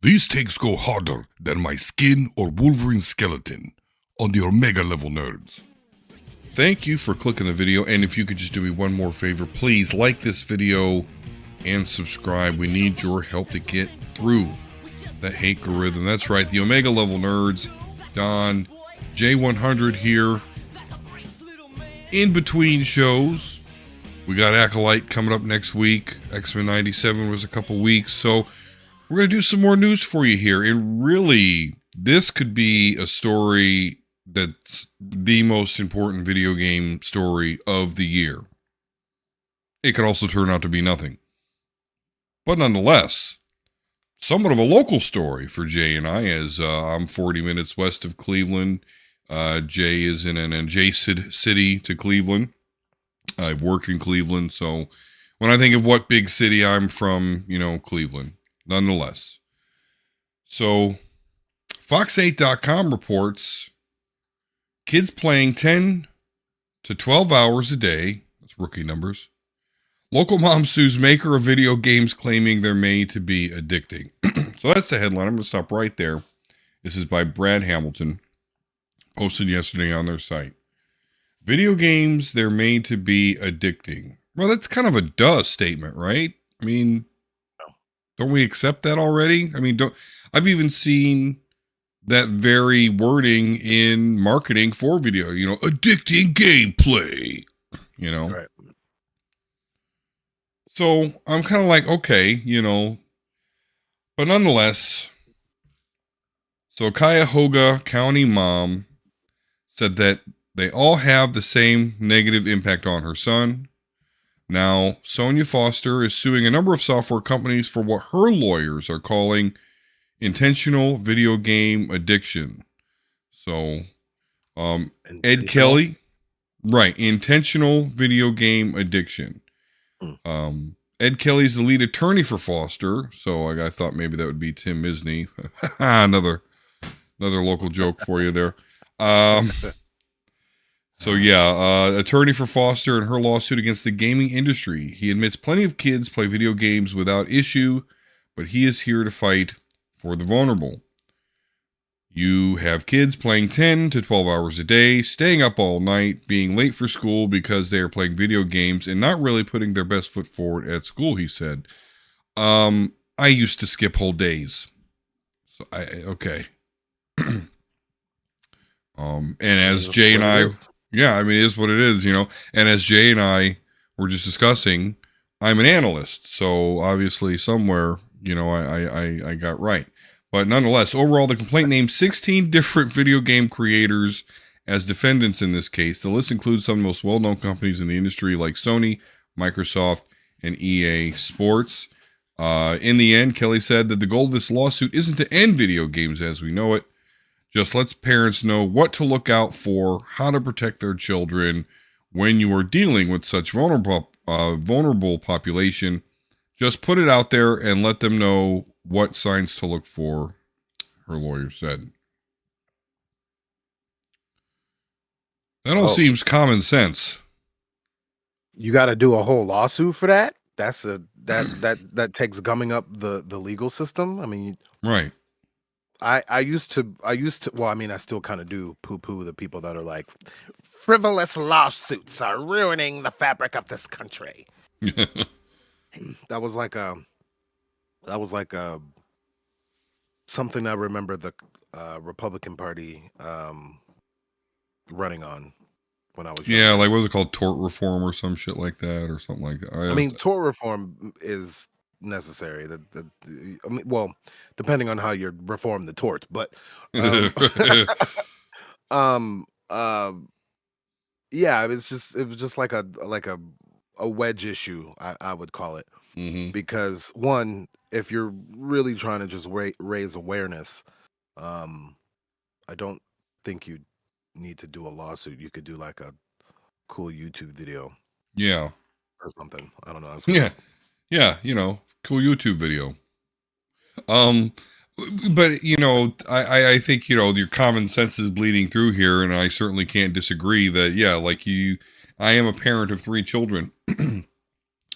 These takes go harder than my skin or Wolverine skeleton on the Omega level nerds. Thank you for clicking the video, and if you could just do me one more favor, please like this video and subscribe. We need your help to get through that hate algorithm. That's right, the Omega level nerds, Don, J100 here. In between shows, we got Acolyte coming up next week. X-Men 97 was a couple weeks, so we're going to do some more news for you here. And really, this could be a story that's the most important video game story of the year. It could also turn out to be nothing. But nonetheless, somewhat of a local story for Jay and I, as I'm 40 minutes west of Cleveland. Jay is in an adjacent city to Cleveland. I've worked in Cleveland, so when I think of what big city I'm from, Cleveland, nonetheless. So, Fox8.com reports kids playing 10 to 12 hours a day. That's rookie numbers. Local mom sues maker of video games claiming they're made to be addicting. So that's the headline. I'm going to stop right there. This is by Brad Hamilton. Posted yesterday on their site. Video games, they're made to be addicting. Well, that's kind of a duh statement, right? I mean, don't we accept that already? I mean, I've even seen that very wording in marketing for video, addicting gameplay, Right. So I'm kind of like, okay, but nonetheless, so Cuyahoga County mom said that they all have the same negative impact on her son. Now, Sonya Foster is suing a number of software companies for what her lawyers are calling intentional video game addiction. So, Ed Kelly, right, intentional video game addiction. Ed Kelly's the lead attorney for Foster, so I thought maybe that would be Tim Misney. another local joke for you there. Attorney for Foster and her lawsuit against the gaming industry. He admits plenty of kids play video games without issue, but he is here to fight for the vulnerable. You have kids playing 10 to 12 hours a day, staying up all night, being late for school because they are playing video games and not really putting their best foot forward at school, he said. I used to skip whole days. So okay. And as Jay and I, it is what it is, and as Jay and I were just discussing, I'm an analyst. So obviously somewhere, I got right. But nonetheless, overall, the complaint names 16 different video game creators as defendants in this case. The list includes some of the most well-known companies in the industry like Sony, Microsoft, and EA Sports. In the end, Kelly said that the goal of this lawsuit isn't to end video games as we know it. Just lets parents know what to look out for, how to protect their children when you are dealing with such vulnerable population. Just put it out there and let them know what signs to look for, her lawyer said. That all seems common sense. You got to do a whole lawsuit for that? That takes gumming up the legal system. I mean, right. I used to, well, I mean, I still kind of do poo-poo the people that are like, frivolous lawsuits are ruining the fabric of this country. That was like something I remember the Republican Party running on when I was young. Yeah, like what was it called, tort reform or some shit like that, or something like that. I mean, tort reform is necessary. Well, depending on how you reform the tort, but yeah, it was just like a wedge issue, I would call it. Mm-hmm. Because one, if you're really trying to just raise awareness, I don't think you need to do a lawsuit. You could do like a cool YouTube video. Yeah. Or something. I don't know. Yeah, cool YouTube video. But I think your common sense is bleeding through here, and I certainly can't disagree that I am a parent of 3 children.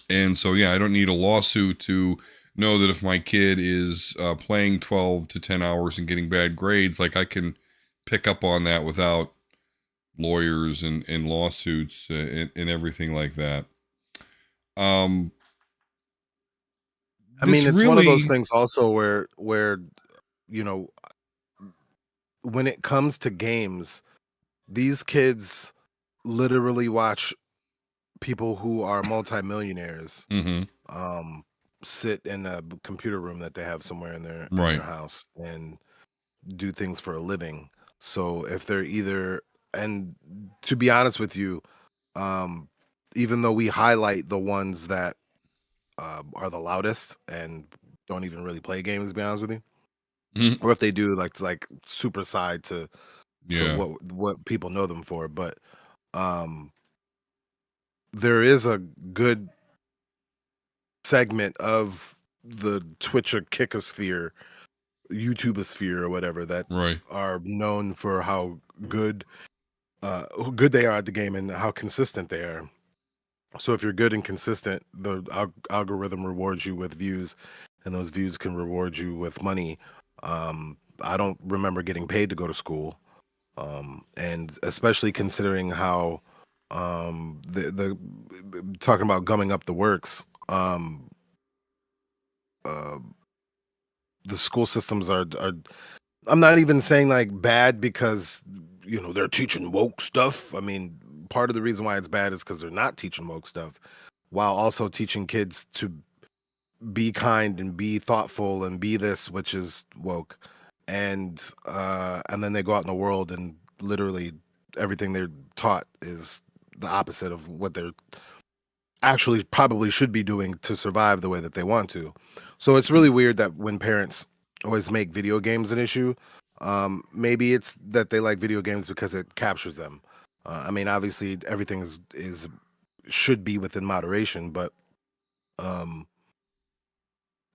And so I don't need a lawsuit to know that if my kid is playing 12 to 10 hours and getting bad grades, like I can pick up on that without lawyers and lawsuits and everything like that. I mean, This it's one of those really, things also where you know, when it comes to games, these kids literally watch people who are multimillionaires mm-hmm, um sit in a computer room that they have somewhere in their right, house and do things for a living. So if they're either, and to be honest with you, um even though we highlight the ones that are the loudest and don't even really play games, to be honest with you, mhm, or if they do, like super side to yeah, what people know them for. But um there is a good segment of the Twitcher kickosphere, YouTubeosphere, or whatever, that right, are known for good how good they are at the game and how consistent they are. So if you're good and consistent, the algorithm rewards you with views, and those views can reward you with money. I don't remember getting paid to go to school, and especially considering how the talking about gumming up the works. Uh, the school systems are. I'm not even saying like bad because they're teaching woke stuff. I mean, part of the reason why it's bad is because they're not teaching woke stuff, while also teaching kids to be kind and be thoughtful and be this, which is woke. And then they go out in the world and literally everything they're taught is the opposite of what they're actually probably should be doing to survive the way that they want to. So it's really weird that when parents always make video games an issue, maybe it's that they like video games because it captures them. I mean, obviously everything is should be within moderation, but um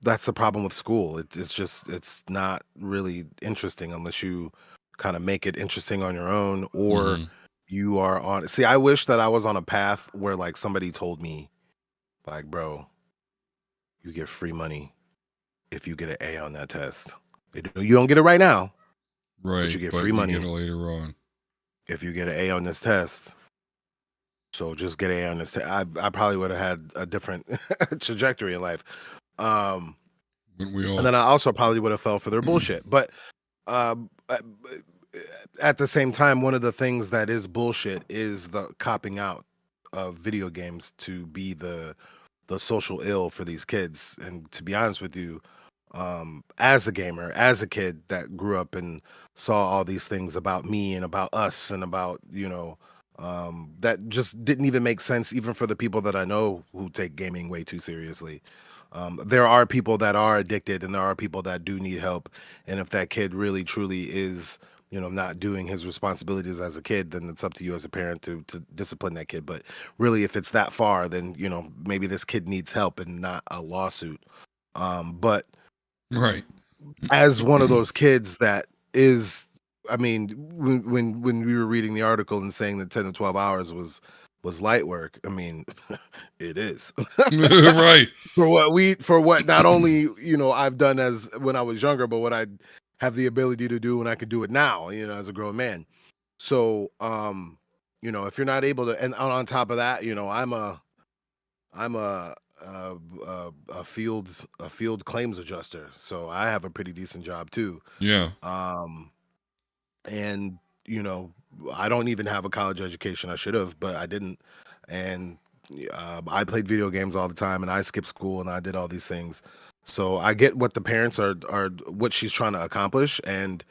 that's the problem with school. It's not really interesting unless you kind of make it interesting on your own, or mm-hmm, you are on. See, I wish that I was on a path where like somebody told me, like, bro, you get free money if you get an A on that test. You don't get it right now, but you right, get but free you get money it later on. if you get an A on this test. So just get an A on this. I probably would have had a different trajectory in life. Um, When we and all, then I also probably would have fell for their bullshit. But Um, uh, at the same time, one of the things that is bullshit is the copping out of video games to be the social ill for these kids. And to be honest with you, as a gamer, as a kid that grew up and saw all these things about me and about us and about that just didn't even make sense, even for the people that I know who take gaming way too seriously. There are people that are addicted, and there are people that do need help. And if that kid really truly is, not doing his responsibilities as a kid, then it's up to you as a parent to discipline that kid. But really, if it's that far, then maybe this kid needs help and not a lawsuit. But right, as one of those kids that is, I mean, when we were reading the article and saying that 10 to 12 hours was light work, I mean, it is. right, For what not only, I've done as when I was younger, but what I have the ability to do when I could do it now, as a grown man. So, if you're not able to, and on top of that, I'm a field claims adjuster, so I have a pretty decent job too. yeah, Um, and I don't even have a college education. I should have, but I didn't. And I played video games all the time, and I skipped school, and I did all these things. So I get what the parents are what she's trying to accomplish, and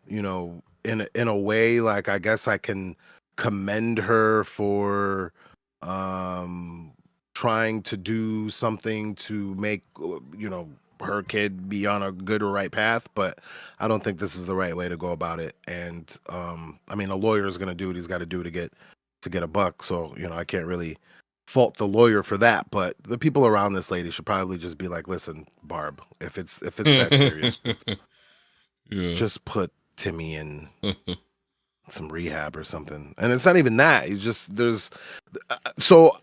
in a way, like, I guess I can commend her for um trying to do something to make her kid be on a good or right path. But I don't think this is the right way to go about it. And I mean, a lawyer is going to do what he's got to do to get a buck. So I can't really fault the lawyer for that. But the people around this lady should probably just be like, listen, Barb, if it's that serious, yeah, just put Timmy in some rehab or something. And it's not even that. It's just there's so,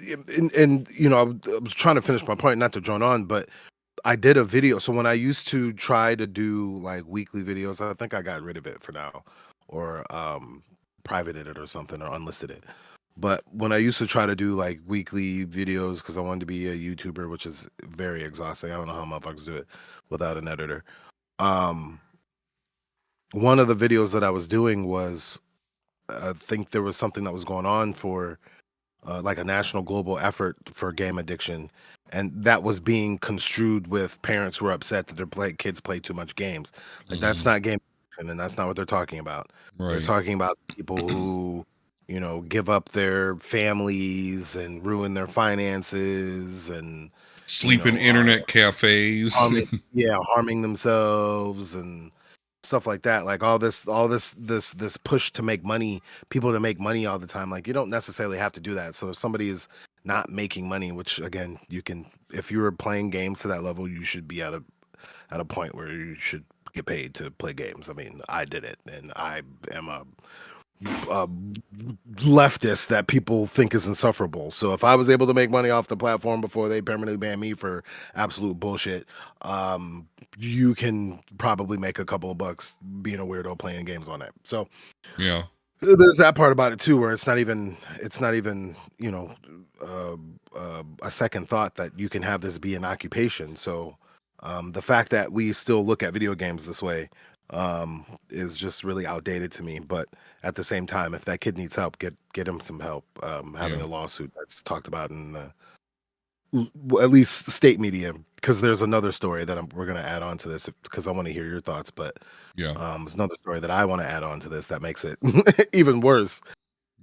and I was trying to finish my point, not to drone on, but I did a video. So when I used to try to do like weekly videos, I think I got rid of it for now, or privated it or something, or unlisted it. But when I used to try to do like weekly videos because I wanted to be a YouTuber, which is very exhausting. I don't know how motherfuckers do it without an editor. Um, one of the videos that I was doing was, I think there was something that was going on for like a national global effort for game addiction, and that was being construed with parents who are upset that their kids play too much games. Like that's Mm-hmm. not game addiction, and that's not what they're talking about. They're Right. talking about people who, give up their families and ruin their finances, and you Sleep in know, internet cafes. harming themselves and stuff like that. Like all this push to make money, people to make money all the time. Like you don't necessarily have to do that. So if somebody is not making money, which again, you can, if you were playing games to that level, you should be at a point where you should get paid to play games. I mean, I did it, and I am a leftist that people think is insufferable. So if I was able to make money off the platform before they permanently ban me for absolute bullshit, um, you can probably make a couple of bucks being a weirdo playing games on it. So Yeah. there's that part about it too, where it's not even a second thought that you can have this be an occupation. So the fact that we still look at video games this way is just really outdated to me. But at the same time, if that kid needs help, get him some help. Having Yeah. a lawsuit that's talked about in at least state media, because there's another story that we're going to add on to this because I want to hear your thoughts. But Yeah. there's another story that I want to add on to this that makes it even worse.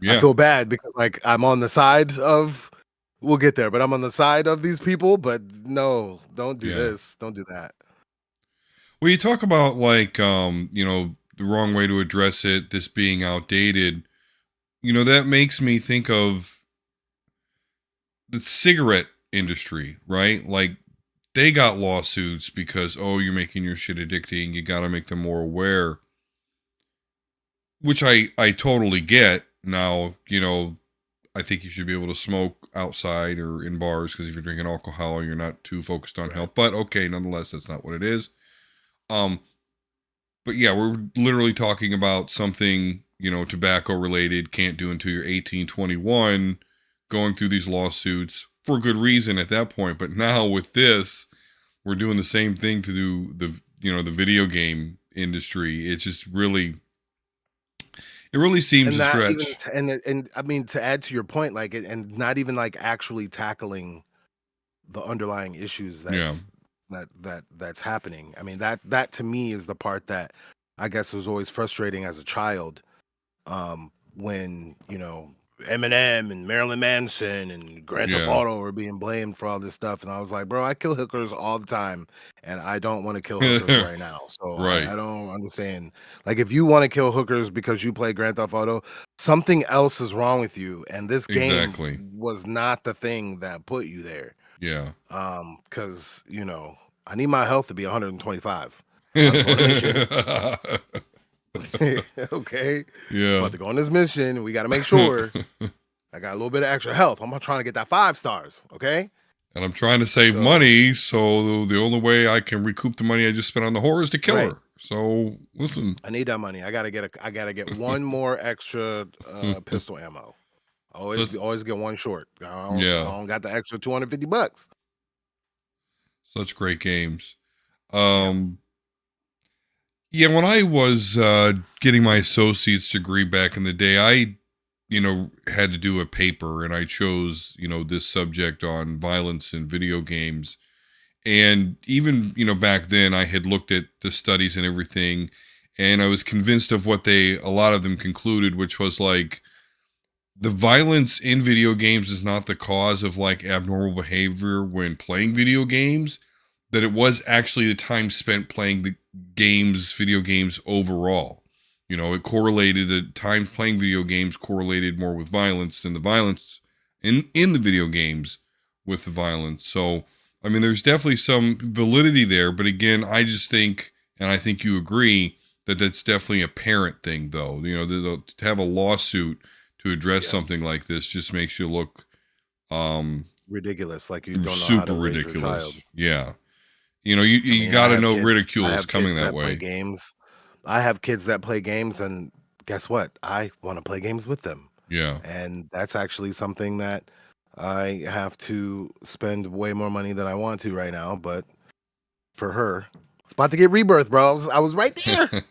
I Yeah. feel bad because like I'm on the side of, we'll get there, but I'm on the side of these people. But no, don't do Yeah. this. Don't do that. Well, you talk about like the wrong way to address it, this being outdated. That makes me think of the cigarette industry, right? Like they got lawsuits because you're making your shit addicting, you got to make them more aware, which I totally get. Now, I think you should be able to smoke outside or in bars because if you're drinking alcohol, you're not too focused on Right. health. But okay, nonetheless, that's not what it is. Um, but yeah, we're literally talking about something, tobacco related, can't do until you're 18, 21, going through these lawsuits for good reason at that point. But now with this, we're doing the same thing to do the video game industry. It's just really, it really seems And a not even, stretch. and I mean, to add to your point, like, and not even like actually tackling the underlying issues Yeah. that's happening. I mean, that to me is the part that I guess was always frustrating as a child, when Eminem and Marilyn Manson and Grand Theft Yeah. Auto were being blamed for all this stuff, and I was like, bro, I kill hookers all the time, and I don't want to kill hookers right now. So Right. I don't understand. Like, if you want to kill hookers because you play Grand Theft Auto, something else is wrong with you, and this game Exactly. was not the thing that put you there. Yeah. Because I need my health to be 125. I'm about to go on a mission. Okay. Yeah. About to go on this mission. We got to make sure I got a little bit of extra health. I'm trying to get that 5 stars. Okay. And I'm trying to save So, money, so the only way I can recoup the money I just spent on the horror is to kill right. her. So listen. I need that money. I gotta get one more extra pistol ammo. So Always get one short. yeah, I don't got the extra $250. such great games. Yeah. Um, yeah, when I was getting my associate's degree back in the day, I had to do a paper, and I chose this subject on violence in video games. And even, back then I had looked at the studies and everything, and I was convinced of what a lot of them concluded, which was like the violence in video games is not the cause of like abnormal behavior when playing video games, that it was actually the time spent playing the video games overall. It correlated, the time playing video games correlated more with violence than the violence in the video games with the violence. So, I mean, there's definitely some validity there, but again, I just think, and I think you agree, that that's definitely a parent thing, though. To have a lawsuit to address Yeah. something like this just makes you look um Ridiculous. Like you don't know how super to raise your ridiculous. child. Yeah. You know, I you mean, I got to have know kids. ridicule I is have coming kids that that play way. games. I have kids that play games, and guess what? I want to play games with them, Yeah. and that's actually something that I have to spend way more money than I want to right now. But for her, it's about to get rebirth, bro. I was right there. I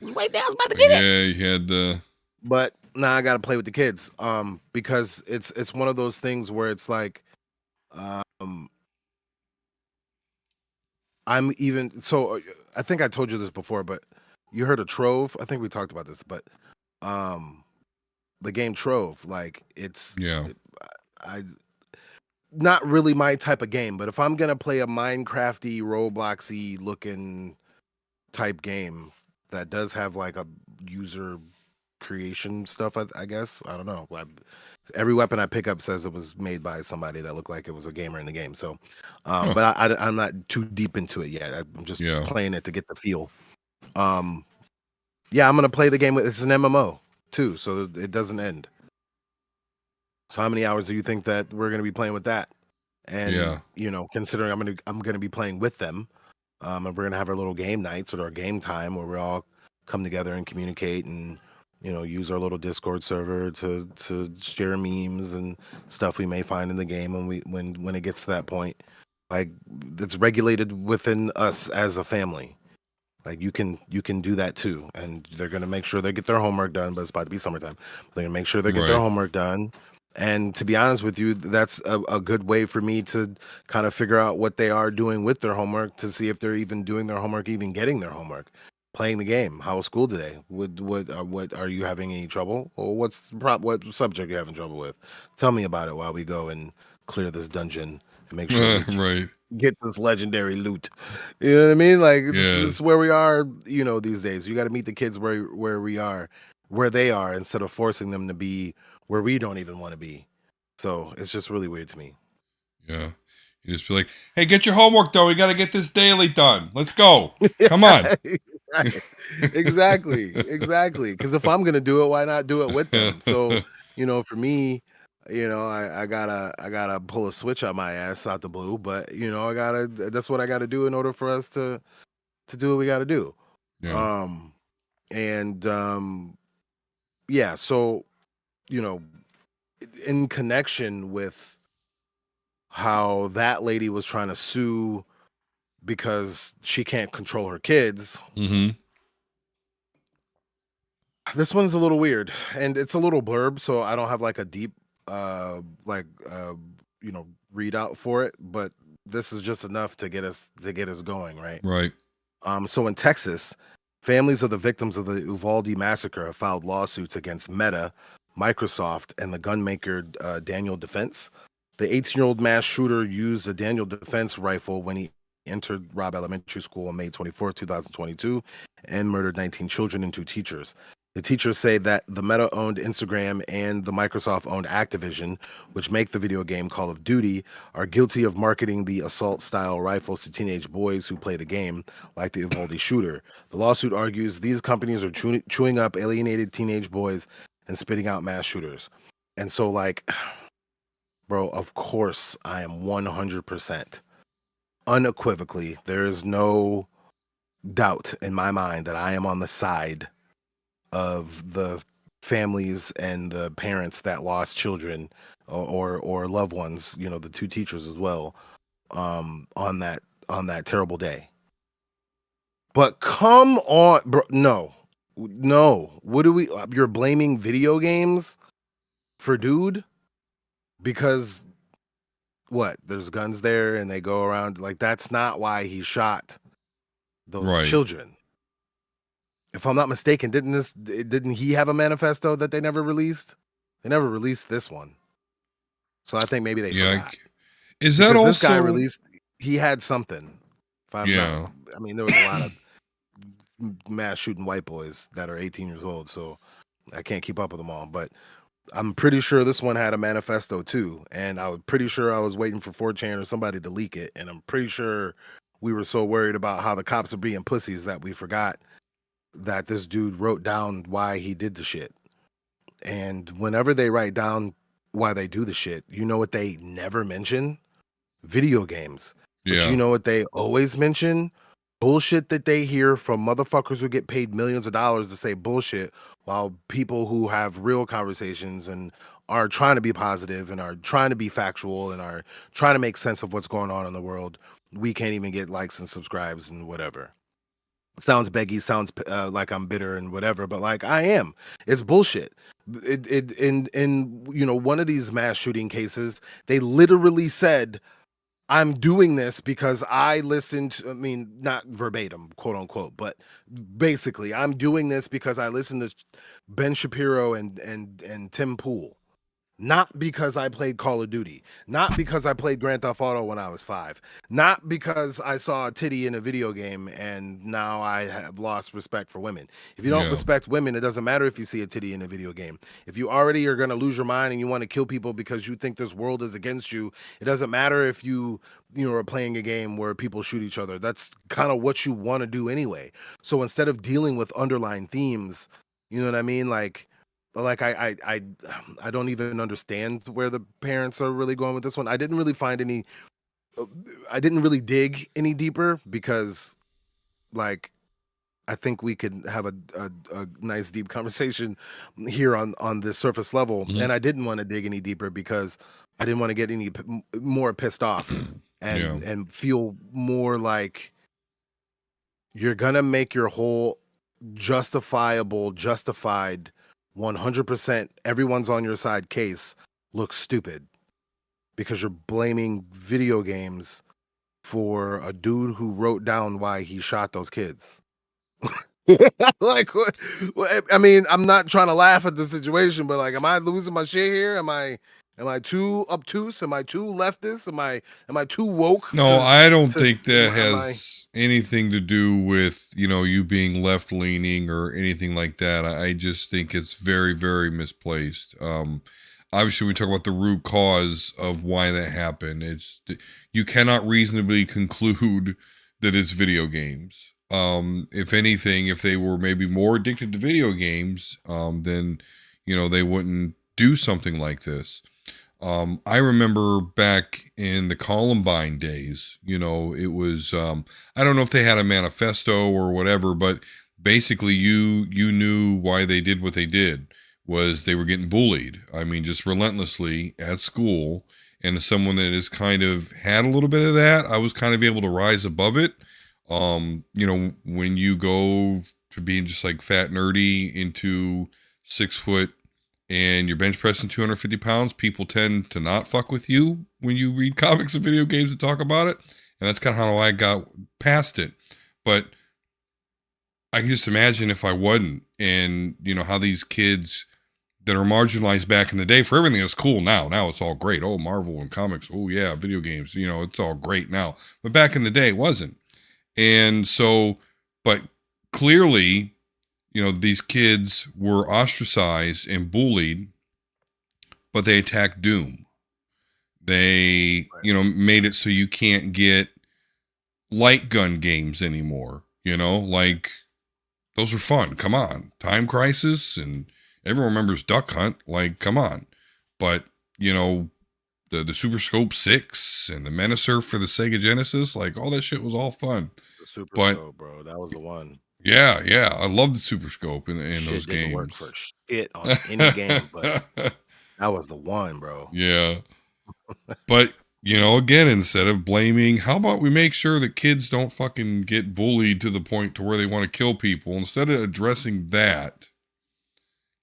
was right there. I was about to get it. Yeah, you had But now I got to play with the kids, because it's one of those things where it's like, um, I'm even so. I think I told you this before, but you heard of Trove? I think we talked about this, but um, the game Trove, like yeah. I not really my type of game. But if I'm gonna play a Minecrafty, Robloxy looking type game that does have like a user creation stuff, I guess I don't know. Every weapon I pick up says it was made by somebody that looked like it was a gamer in the game. So, Huh. but I'm not too deep into it yet. I'm just Yeah. playing it to get the feel. Um, yeah, I'm gonna play the game with. It's an MMO too, so it doesn't end. So how many hours do you think that we're gonna be playing with that? And Yeah. considering I'm gonna be playing with them, and we're gonna have our little game nights or our game time where we all come together and communicate and use our little Discord server to share memes and stuff we may find in the game when it gets to that point. Like it's regulated within us as a family. Like you can do that too, and they're gonna make sure they get their homework done. But it's about to be summertime. They're gonna make sure they get their Right. homework done. And to be honest with you, that's a good way for me to kind of figure out what they are doing with their homework to see if they're even doing their homework, even getting their homework, playing the game. How was school today? What are you having any trouble? Or what subject you having trouble with? Tell me about it while we go and clear this dungeon and make sure we Right. get this legendary loot. You know what I mean? Like Yeah. it's where we are, these days. You got to meet the kids where we are, where they are, instead of forcing them to be where we don't even want to be. So it's just really weird to me. Yeah. You just be like, hey, get your homework done. We got to get this daily done. Let's go. Come on. Right. Exactly. Because if I'm gonna do it, why not do it with them? So, for me, I gotta pull a switch on my ass out the blue, but I gotta that's what I gotta do in order for us to do what we gotta do. Yeah. Um and yeah, so you know, in connection with how that lady was trying to sue because she can't control her kids. Mm-hmm. This one's a little weird, and it's a little blurb, so I don't have like a deep, like, readout for it. But this is just enough to get us going, right? Right. So in Texas, families of the victims of the Uvalde massacre have filed lawsuits against Meta, Microsoft, and the gunmaker Daniel Defense. The 18-year-old mass shooter used a Daniel Defense rifle when he entered Robb Elementary School on May 24th, 2022, and murdered 19 children and two teachers. The teachers say that the Meta owned Instagram and the Microsoft owned Activision, which make the video game Call of Duty, are guilty of marketing the assault style rifles to teenage boys who play the game, like the Uvalde shooter. The lawsuit argues these companies are chewing up alienated teenage boys and spitting out mass shooters. And so, like, bro, of course, I am 100% unequivocally, there is no doubt in my mind that I am on the side of the families and the parents that lost children or loved ones, the two teachers as well, on that terrible day. But come on, bro, no. No. What do we You're blaming video games for dude because what? There's guns there and they go around like that's not why he shot those Right. children. If I'm not mistaken, didn't he have a manifesto that they never released? They never released this one. So I think maybe they Yeah. forgot. Is that Because this guy also? released he had something. If I'm not Yeah. I mean, there was a lot of mass shooting white boys that are 18 years old, so I can't keep up with them all, but I'm pretty sure this one had a manifesto too, and I was pretty sure I was waiting for 4chan or somebody to leak it, and I'm pretty sure we were so worried about how the cops are being pussies that we forgot that this dude wrote down why he did the shit. And whenever they write down why they do the shit, you know what they never mention? Video games. But Yeah. you know what they always mention? Bullshit that they hear from motherfuckers who get paid millions of dollars to say bullshit, while people who have real conversations and are trying to be positive and are trying to be factual and are trying to make sense of what's going on in the world, we can't even get likes and subscribes and whatever. Sounds beggy, sounds like I'm bitter and whatever, but like I am. It's bullshit. In one of these mass shooting cases, they literally said, I'm doing this because I listened I mean, not verbatim, quote unquote, but basically, I'm doing this because I listened to Ben Shapiro and Tim Pool. Not because I played Call of Duty, not because I played Grand Theft Auto when I was 5, not because I saw a titty in a video game and now I have lost respect for women. If you don't Yeah. respect women, it doesn't matter if you see a titty in a video game. If you already are going to lose your mind and you want to kill people because you think this world is against you, it doesn't matter if you are playing a game where people shoot each other. That's kind of what you want to do anyway. So instead of dealing with underlying themes, you know what I mean? Like I don't even understand where the parents are really going with this one. I didn't really find any uh, I didn't really dig any deeper because like I think we could have a nice deep conversation here on this surface level, Mhm. and I didn't want to dig any deeper because I didn't want to get more pissed off Yeah. and feel more like you're gonna make your whole justified 100% everyone's on your side case look stupid because you're blaming video games for a dude who wrote down why he shot those kids. Like I mean, I'm not trying to laugh at the situation, but like, am I losing my shit here? Am I too obtuse? Am I too leftist? Am I too woke No, I don't to think that am I has anything to do with, you being left leaning or anything like that. I just think it's very, very misplaced. Obviously, we talk about the root cause of why that happened. You cannot reasonably conclude that it's video games. If anything, if they were maybe more addicted to video games, then, they wouldn't do something like this. I remember back in the Columbine days, it was, I don't know if they had a manifesto or whatever, but basically you knew why they did what they did was they were getting bullied. I mean, just relentlessly at school. And as someone that has kind of had a little bit of that, I was kind of able to rise above it. When you go to being just like fat nerdy into 6 foot and you're bench pressing 250 pounds, people tend to not fuck with you when you read comics and video games and talk about it. And that's kind of how I got past it. But I can just imagine if I wasn't, and how these kids that are marginalized back in the day for everything that's cool now. Now it's all great. Oh, Marvel and comics. Oh yeah, video games. It's all great now. But back in the day, it wasn't. And so, but clearly, these kids were ostracized and bullied, but they attacked Doom. They, made it so you can't get light gun games anymore. Like those are fun. Come on. Time Crisis and everyone remembers Duck Hunt. Like, come on. But, the Super Scope 6 and the Menacer for the Sega Genesis, like all that shit was all fun. the Super But Scope, bro? That was the one. yeah, I love the Super Scope in those Shit didn't work games. for shit on any game, but that was the one, bro. Yeah. But, again, instead of blaming, how about we make sure that kids don't fucking get bullied to the point to where they want to kill people? Instead of addressing that,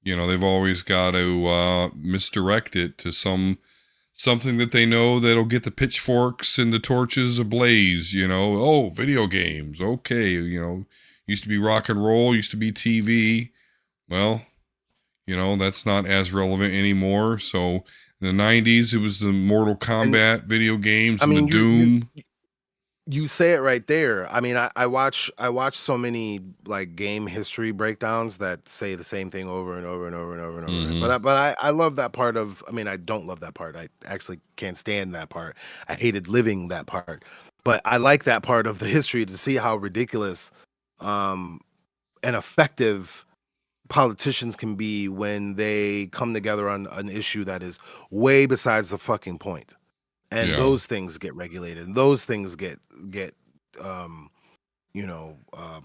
they've always got to misdirect it to something that they know that'll get the pitchforks and the torches ablaze, Oh, video games. Okay, used to be rock and roll, used to be TV. Well, that's not as relevant anymore. So in the 90s, it was the Mortal And Kombat video games I and the mean, Doom. you say it right there. I mean, I watch so many like game history breakdowns that say the same thing over and over and over and over and over again. Mm-hmm. But I love that part of. I mean, I don't love that part. I actually can't stand that part. I hated living that part. But I like that part of the history to see how ridiculous um and effective politicians can be when they come together on an issue that is way besides the fucking point. and Yeah. those things get regulated, and those things get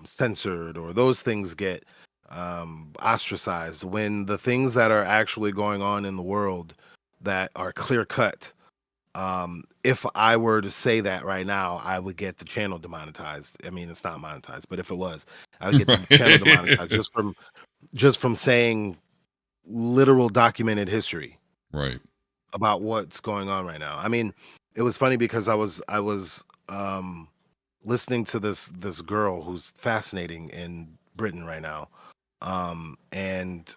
censored, or those things get ostracized, when the things that are actually going on in the world that are clear cut, if I were to say that right now, I would get the channel demonetized. I mean, it's not monetized, but if it was, I would get the channel demonetized Right. just from saying literal documented history Right. about what's going on right now. I mean, it was funny because I was listening to this girl who's fascinating in Britain right now. And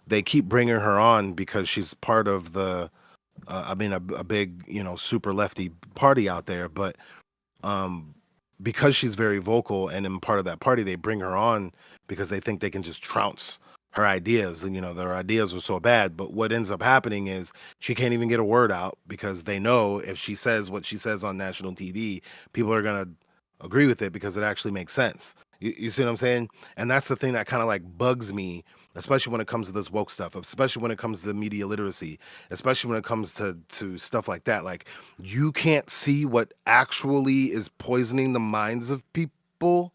they keep bringing her on because she's part of the I mean a big, super lefty party out there, but um because she's very vocal and in part of that party, they bring her on because they think they can just trounce her ideas, and their ideas are so bad. But what ends up happening is she can't even get a word out, because they know if she says what she says on national TV, people are going to agree with it because it actually makes sense. You see what I'm saying? And that's the thing that kind of like bugs me, especially when it comes to this woke stuff, especially when it comes to media literacy, especially when it comes to stuff like that. Like, you can't see what actually is poisoning the minds of people,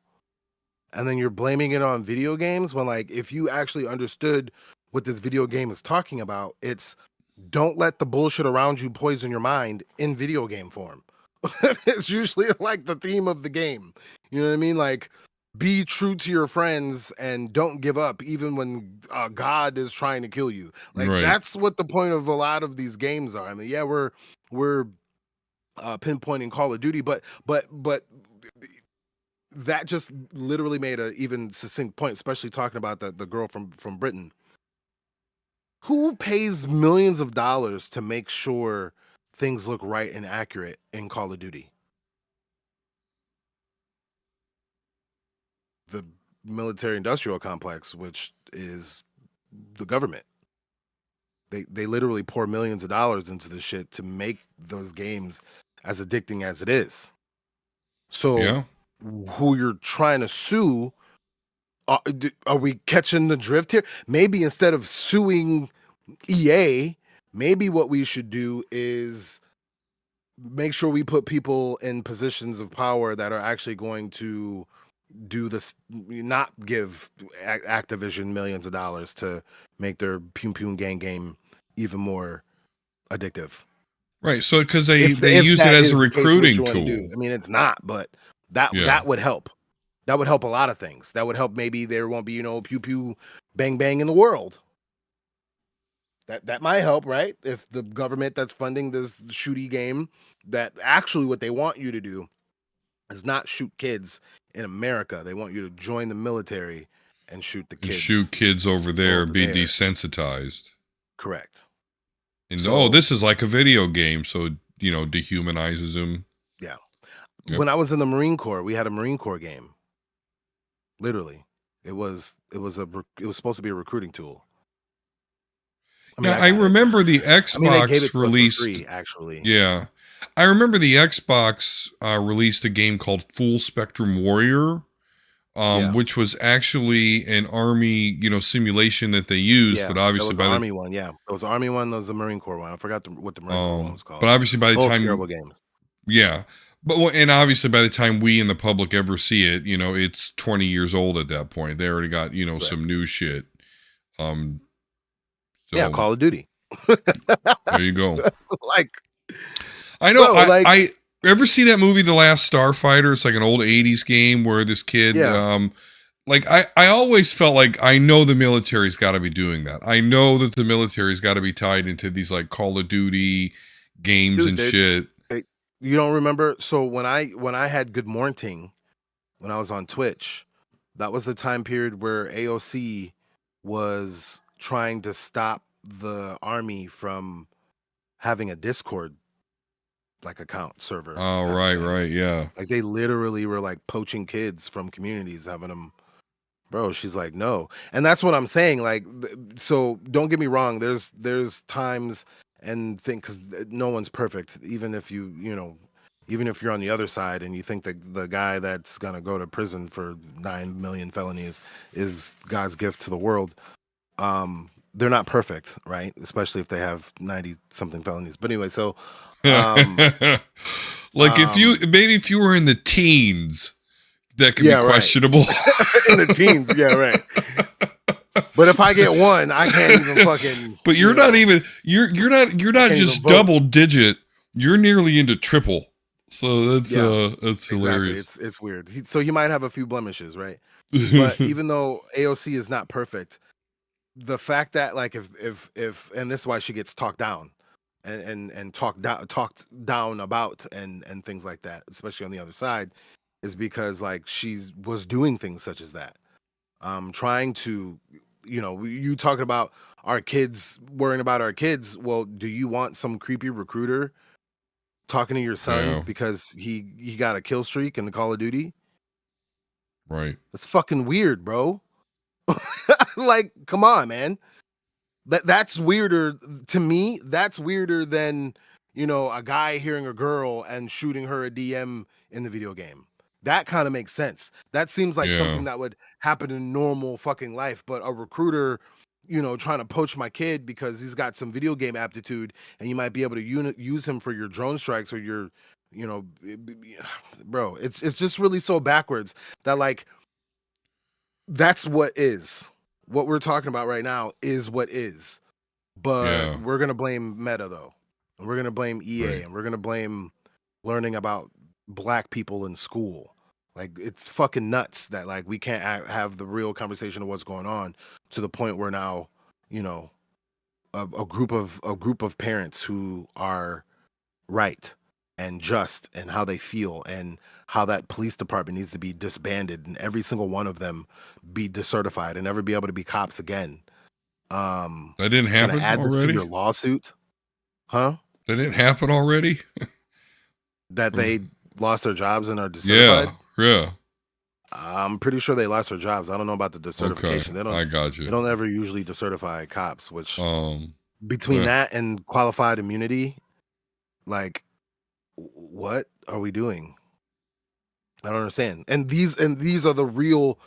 and then you're blaming it on video games, when, like, if you actually understood what this video game is talking about, it's don't let the bullshit around you poison your mind in video game form. It's usually like the theme of the game. You know what I mean? Like, be true to your friends and don't give up even when God is trying to kill you. Like, Right. that's what the point of a lot of these games are. I mean, yeah, we're pinpointing Call of Duty, but that just literally made a even succinct point, especially talking about the girl from Britain. Who pays millions of dollars to make sure things look right and accurate in Call of Duty? The military industrial complex, which is the government. They literally pour millions of dollars into the shit to make those games as addicting as it is. So Yeah. who you're trying to sue, are we catching the drift here? Maybe instead of suing EA, maybe what we should do is make sure we put people in positions of power that are actually going to do this, not give Activision millions of dollars to make their Pum Pum Gang game even more addictive. Right. So because they If use it that as a is the case, what recruiting you want to do. tool. I mean, it's not, but that Yeah. that would help. That would help a lot of things. That would help. Maybe there won't be, pew pew, bang bang in the world. That might help, right? If the government that's funding this shooty game, that actually what they want you to do is not shoot kids in America. They want you to join the military and shoot the And shoot kids kids over there and over be there. desensitized. Correct. And So, this is like a video game, so dehumanizes them. yeah. Yep. When I was in the Marine Corps, we had a Marine Corps game. Literally. It was supposed to be a recruiting tool. I mean, Yeah, I I got it. remember the I mean, they gave it Xbox to us for released. free, actually. Yeah, I remember the Xbox released a game called Full Spectrum Warrior, Yeah. which was actually an army, simulation that they used. Yeah. But That obviously was the by the Army one. Yeah. There was the Army one. There was the Marine Corps one. I forgot what the Marine Corps one was but called. obviously by the Both time, terrible games. yeah, and obviously by the time we in the public ever see it, it's 20 years old at that point. They already got Correct. some new shit. Um, Yeah. so Call of Duty. there you go. Like, I know. bro, I ever see that movie, The Last Starfighter? It's like an old '80s game where this kid, yeah. like I always felt like I know the military's got to be doing that. I know that the military's got to be tied into these like Call of Duty games Dude, and shit. you don't remember? So when I had Good Morning, when I was on Twitch, that was the time period where AOC was trying to stop the army from having a Discord like account server Oh, type of right, thing. right, yeah, Like, they literally were like poaching kids from communities, having them. Bro, she's like, no. And that's what I'm saying. Like, so don't get me wrong. There's times and think, because no one's perfect. Even if you're on the other side and you think that the guy that's gonna go to prison for 9 million felonies is God's gift to the world, they're not perfect, right? Especially if they have 90 something felonies. But anyway, so Um, Like if you were in the teens, that could be yeah, right. questionable. In the teens, yeah, right. But if I get one, I can't even fucking. But you're not even you're I not can't even just vote. double digit. You're nearly into triple. So Yeah, that's exactly. hilarious. It's weird. So he might have a few blemishes, right? But even though AOC is not perfect, the fact that like if and this is why she gets talked down and talked down about and things like that, especially on the other side, is because like she was doing things such as that. Trying to, you talking about our kids, worrying about our kids. Well, do you want some creepy recruiter talking to your son Yeah, because he got a kill streak in the Call of Duty? right. That's fucking weird, bro. Like, come on, man. That's weirder to me. That's weirder than, a guy hearing a girl and shooting her a DM in the video game. That kind of makes sense. That seems like Yeah. something that would happen in normal fucking life, but a recruiter, trying to poach my kid because he's got some video game aptitude and you might be able to use him for your drone strikes or your, bro, it's just really so backwards that like that's what we're talking about right now is what is. But Yeah. we're gonna blame Meta though, and we're gonna blame EA, Right. and we're gonna blame learning about black people in school. Like it's fucking nuts that like we can't have the real conversation of what's going on to the point where now, you know, a group of parents who are right and just and how they feel and how that police department needs to be disbanded and every single one of them be decertified and never be able to be cops again. That didn't Gonna happen add this to already? your lawsuit, huh? That didn't happen already? That Or- they lost their jobs and are yeah. decertified. Yeah. I'm pretty sure they lost their jobs. I don't know about the Okay. decertification. They don't. I got They you. don't ever usually decertify cops. Which Um between eh, that and qualified immunity, like, what are we doing? I don't understand. And these are the real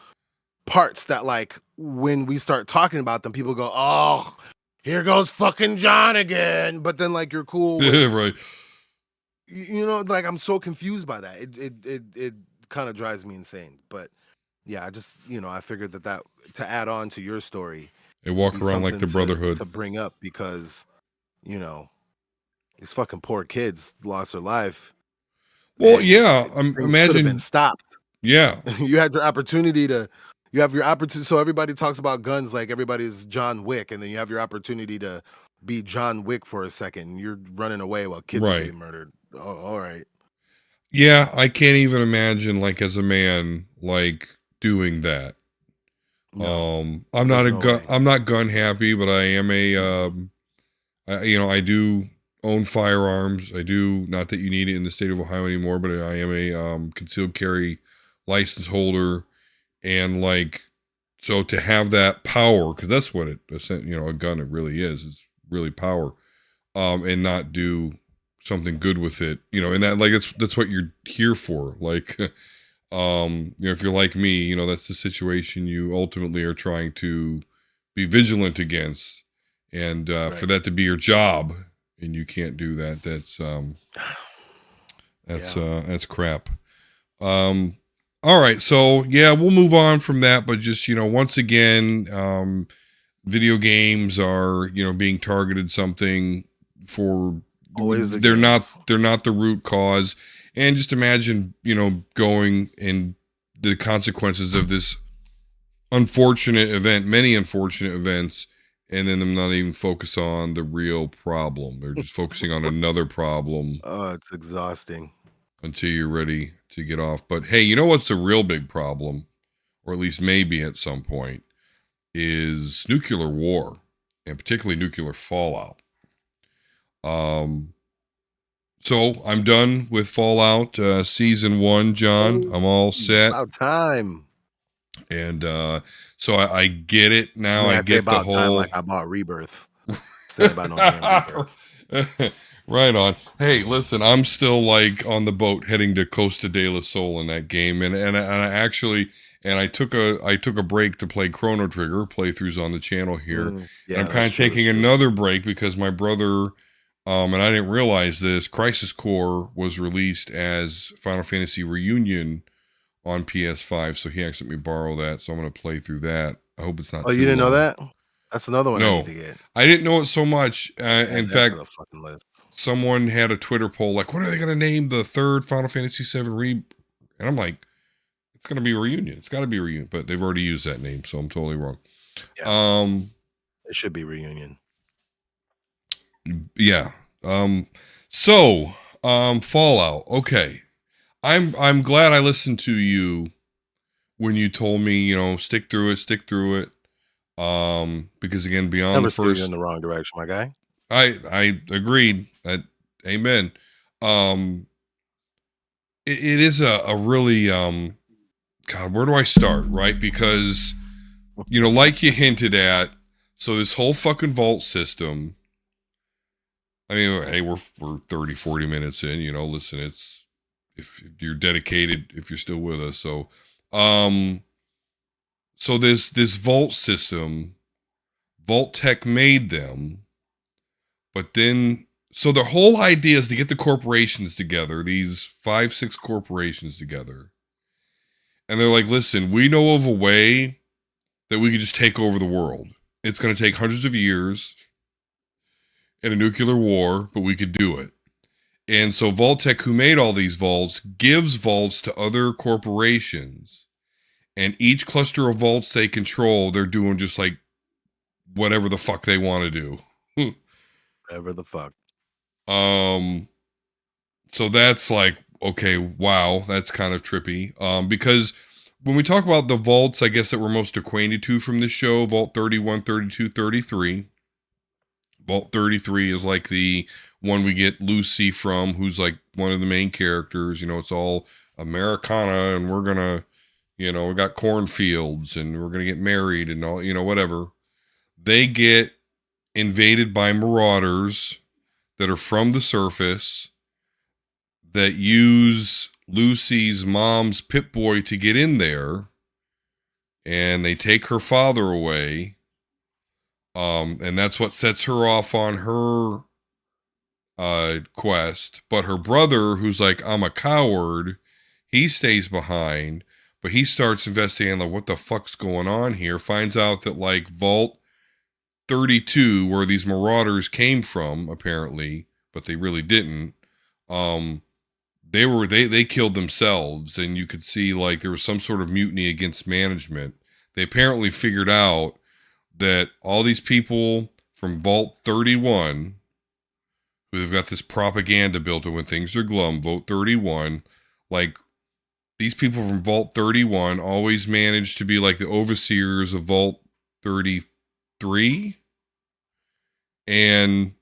parts that like when we start talking about them, people go, "Oh, here goes fucking John again." But then like you're cool with, right. like I'm so confused by that. It kind of drives me insane. But yeah, I just I figured that to add on to your story They would walk be around like something the to Brotherhood. bring up because you know these fucking poor kids lost their life Well, and yeah. things could have been Imagine. stopped. Yeah. You had your opportunity to. You have your opportunity. So everybody talks about guns like everybody's John Wick, and then you have your opportunity to be John Wick for a second. And you're running away while kids are Right. getting murdered. Oh, all right. Yeah. I can't even imagine, like, as a man, like doing that. No, I'm not there's a no gun. way. I'm not gun happy, but I am a. Mm-mm. I do own firearms. I do, not that you need it in the state of Ohio anymore, but I am a concealed carry license holder, and like, so to have that power, because that's what a gun, it really is. It's really power. And not do something good with it, and that, like, that's what you're here for. Like, if you're like me, that's the situation you ultimately are trying to be vigilant against, and for Right. that to be your job, and you can't do that. Yeah. That's crap. Um, all right, so yeah, we'll move on from that, but just once again, video games are being targeted something for. Always the they're not games. they're not the root cause, and just imagine going and the consequences of this unfortunate event, many unfortunate events, and then them not even focus on the real problem. They're just focusing on another problem Oh, it's exhausting. until you're ready to get off. But hey, you know what's a real big problem, or at least maybe at some point, is nuclear war, and particularly nuclear fallout. Um, so I'm done with Fallout season 1, John. Oh, I'm all set, about time. and so I get it I now. mean, I I say get the about time whole. like I bought Rebirth. Said about no damn Rebirth. Right on. Hey, listen, I'm still like on the boat heading to Costa de la Sol in that game, and I actually, and I took a break to play Chrono Trigger playthroughs on the channel here, and I'm Yeah, kind that's of true. That's taking true. another break because my brother And I didn't realize this. Crisis Core was released as Final Fantasy Reunion on PS5, so he actually let me borrow that. So I'm going to play through that. I hope it's not Oh, you too didn't know long. that? That's another one I need No, to get. I didn't know it so much. Add In that to fact, the fucking list. someone had a Twitter poll like, "What are they going to name the third Final Fantasy VII And I'm like, "It's going to be Reunion. It's got to be Reunion." But they've already used that name, so I'm totally wrong. Yeah, it should be Reunion. Yeah. So, Fallout. Okay. I'm glad I listened to you when you told me, stick through it. Because again, beyond the Never steer you in first, the wrong direction, my guy. I agreed. Amen. Um, it is a really, God, where do I start? Right. Because, like you hinted at, so this whole fucking vault system, I mean, hey, we're 30, 40 minutes in, listen, it's, if you're dedicated, if you're still with us. Um, so this vault system, Vault Tech made them, but then, so the whole idea is to get the corporations together, these 5, 6 corporations together. And they're like, listen, we know of a way that we could just take over the world. It's going to take hundreds of years in a nuclear war, but we could do it. And so Vault-Tec, who made all these vaults, gives vaults to other corporations. And each cluster of vaults they control, they're doing just like whatever the fuck they want to do. Whatever the fuck. So that's like, okay, wow, that's kind of trippy. Because when we talk about the vaults, I guess that we're most acquainted to from this show, Vault 31, 32, 33. Vault 33 is like the one we get Lucy from, who's like one of the main characters. It's all Americana, and we're gonna, we got cornfields, and we're gonna get married, and all, whatever. They get invaded by marauders that are from the surface that use Lucy's mom's Pip-Boy to get in there, and they take her father away. And that's what sets her off on her quest. But her brother, who's like, I'm a coward, he stays behind, but he starts investigating like what the fuck's going on here. Finds out that like Vault 32, where these marauders came from, apparently, but they really didn't. They killed themselves, and you could see like there was some sort of mutiny against management. They apparently figured out that all these people from Vault 31, who have got this propaganda built in when things are glum, Vote 31, like these people from Vault 31 always manage to be like the overseers of Vault 33. And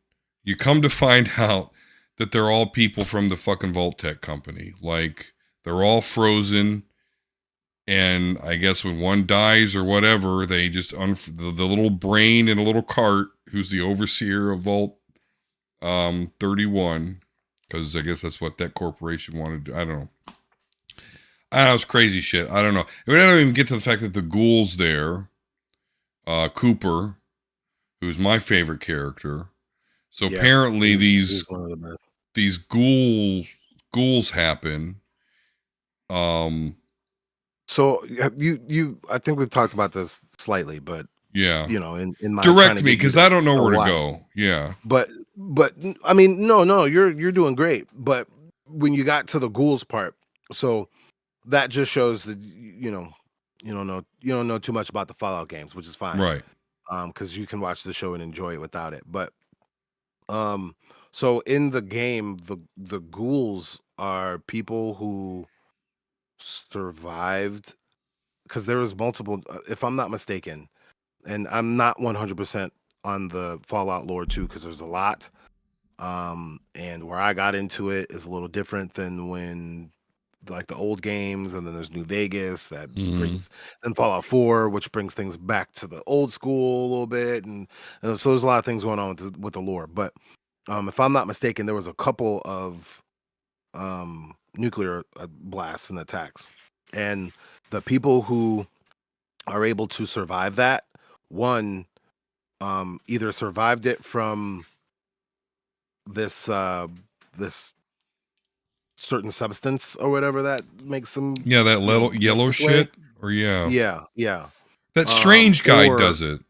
you come to find out that they're all people from the fucking Vault Tech company. Like, they're all frozen. And I guess when one dies or whatever, they just, the little brain in a little cart, who's the overseer of Vault 31, because I guess that's what that corporation wanted to do. I don't know. It's crazy shit. I don't know. We don't even get to the fact that the ghouls there, Cooper, who's my favorite character. So Yeah, apparently he's one of the best. these ghouls happen. So you I think we've talked about this slightly, but Yeah. in my trying Direct to me, get you because to I don't know know where to why. go. Yeah. But I mean, no, you're doing great. But when you got to the ghouls part, so that just shows that you don't know too much about the Fallout games, which is fine. Right. Because you can watch the show and enjoy it without it. But um, so in the game, the ghouls are people who survived because there was multiple, if I'm not mistaken, and I'm not 100% on the Fallout lore too, because there's a lot. And where I got into it is a little different than when like the old games, and then there's New Vegas that Mm-hmm. brings then Fallout 4, which brings things back to the old school a little bit, and so there's a lot of things going on with the lore. But if I'm not mistaken, there was a couple of nuclear blasts and attacks, and the people who are able to survive that one either survived it from this this certain substance or whatever that makes them, Yeah, that look yellow this way. shit. Or yeah, Yeah. that strange guy Or does it.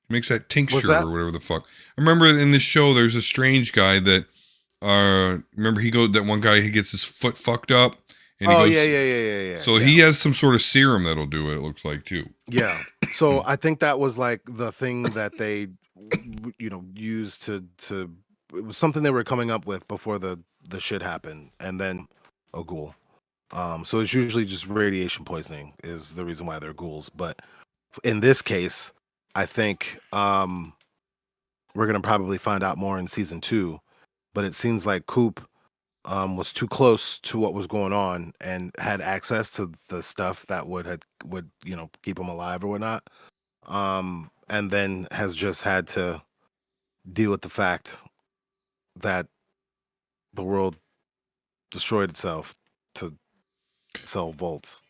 Makes that was tincture that? or whatever the fuck. I remember in this show, there's a strange guy that. Remember that one guy, he gets his foot fucked up, and he Oh yeah, goes. yeah, yeah, yeah, yeah, So yeah. he has some sort of serum that'll do it. It looks like too. Yeah. So I think that was like the thing that they, used to. It was something they were coming up with before the shit happened, and then a ghoul. So it's usually just radiation poisoning is the reason why they're ghouls. But in this case, I think we're gonna probably find out more in season 2. But it seems like Coop was too close to what was going on and had access to the stuff that would keep him alive or whatnot. And then has just had to deal with the fact that the world destroyed itself to sell volts.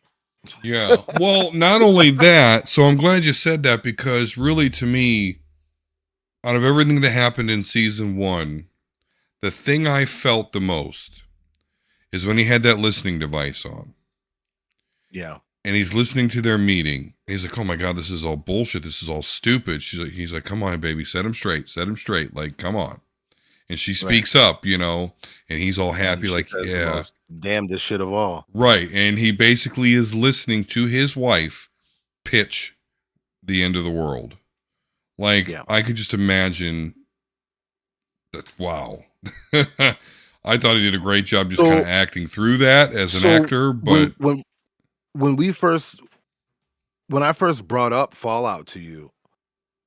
Yeah. Well, not only that. So I'm glad you said that, because really, to me, out of everything that happened in season 1, the thing I felt the most is when he had that listening device on. Yeah. And he's listening to their meeting. He's like, "Oh my god, this is all bullshit. This is all stupid." He's like, "Come on, baby, set him straight. Set him straight. Like, come on." And she Right. speaks up, and he's all And happy, she like, says the "Yeah, most damnedest shit of all. right." And he basically is listening to his wife pitch the end of the world. Like, Yeah. I could just imagine that. Wow. I thought he did a great job just kind of So acting through that as an so actor, when but when when we first when I first brought up Fallout to you,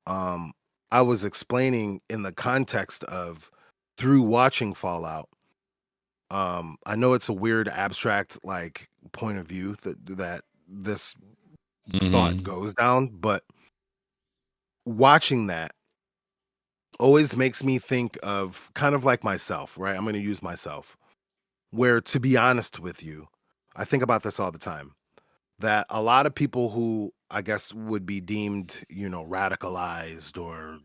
um, I was explaining in the context of through watching Fallout. I know it's a weird abstract like point of view that this thought mhm. goes down, but watching that always makes me think of kind of like myself, right? I'm going to use myself. Where, to be honest with you, I think about this all the time, that a lot of people who I guess would be deemed, radicalized or,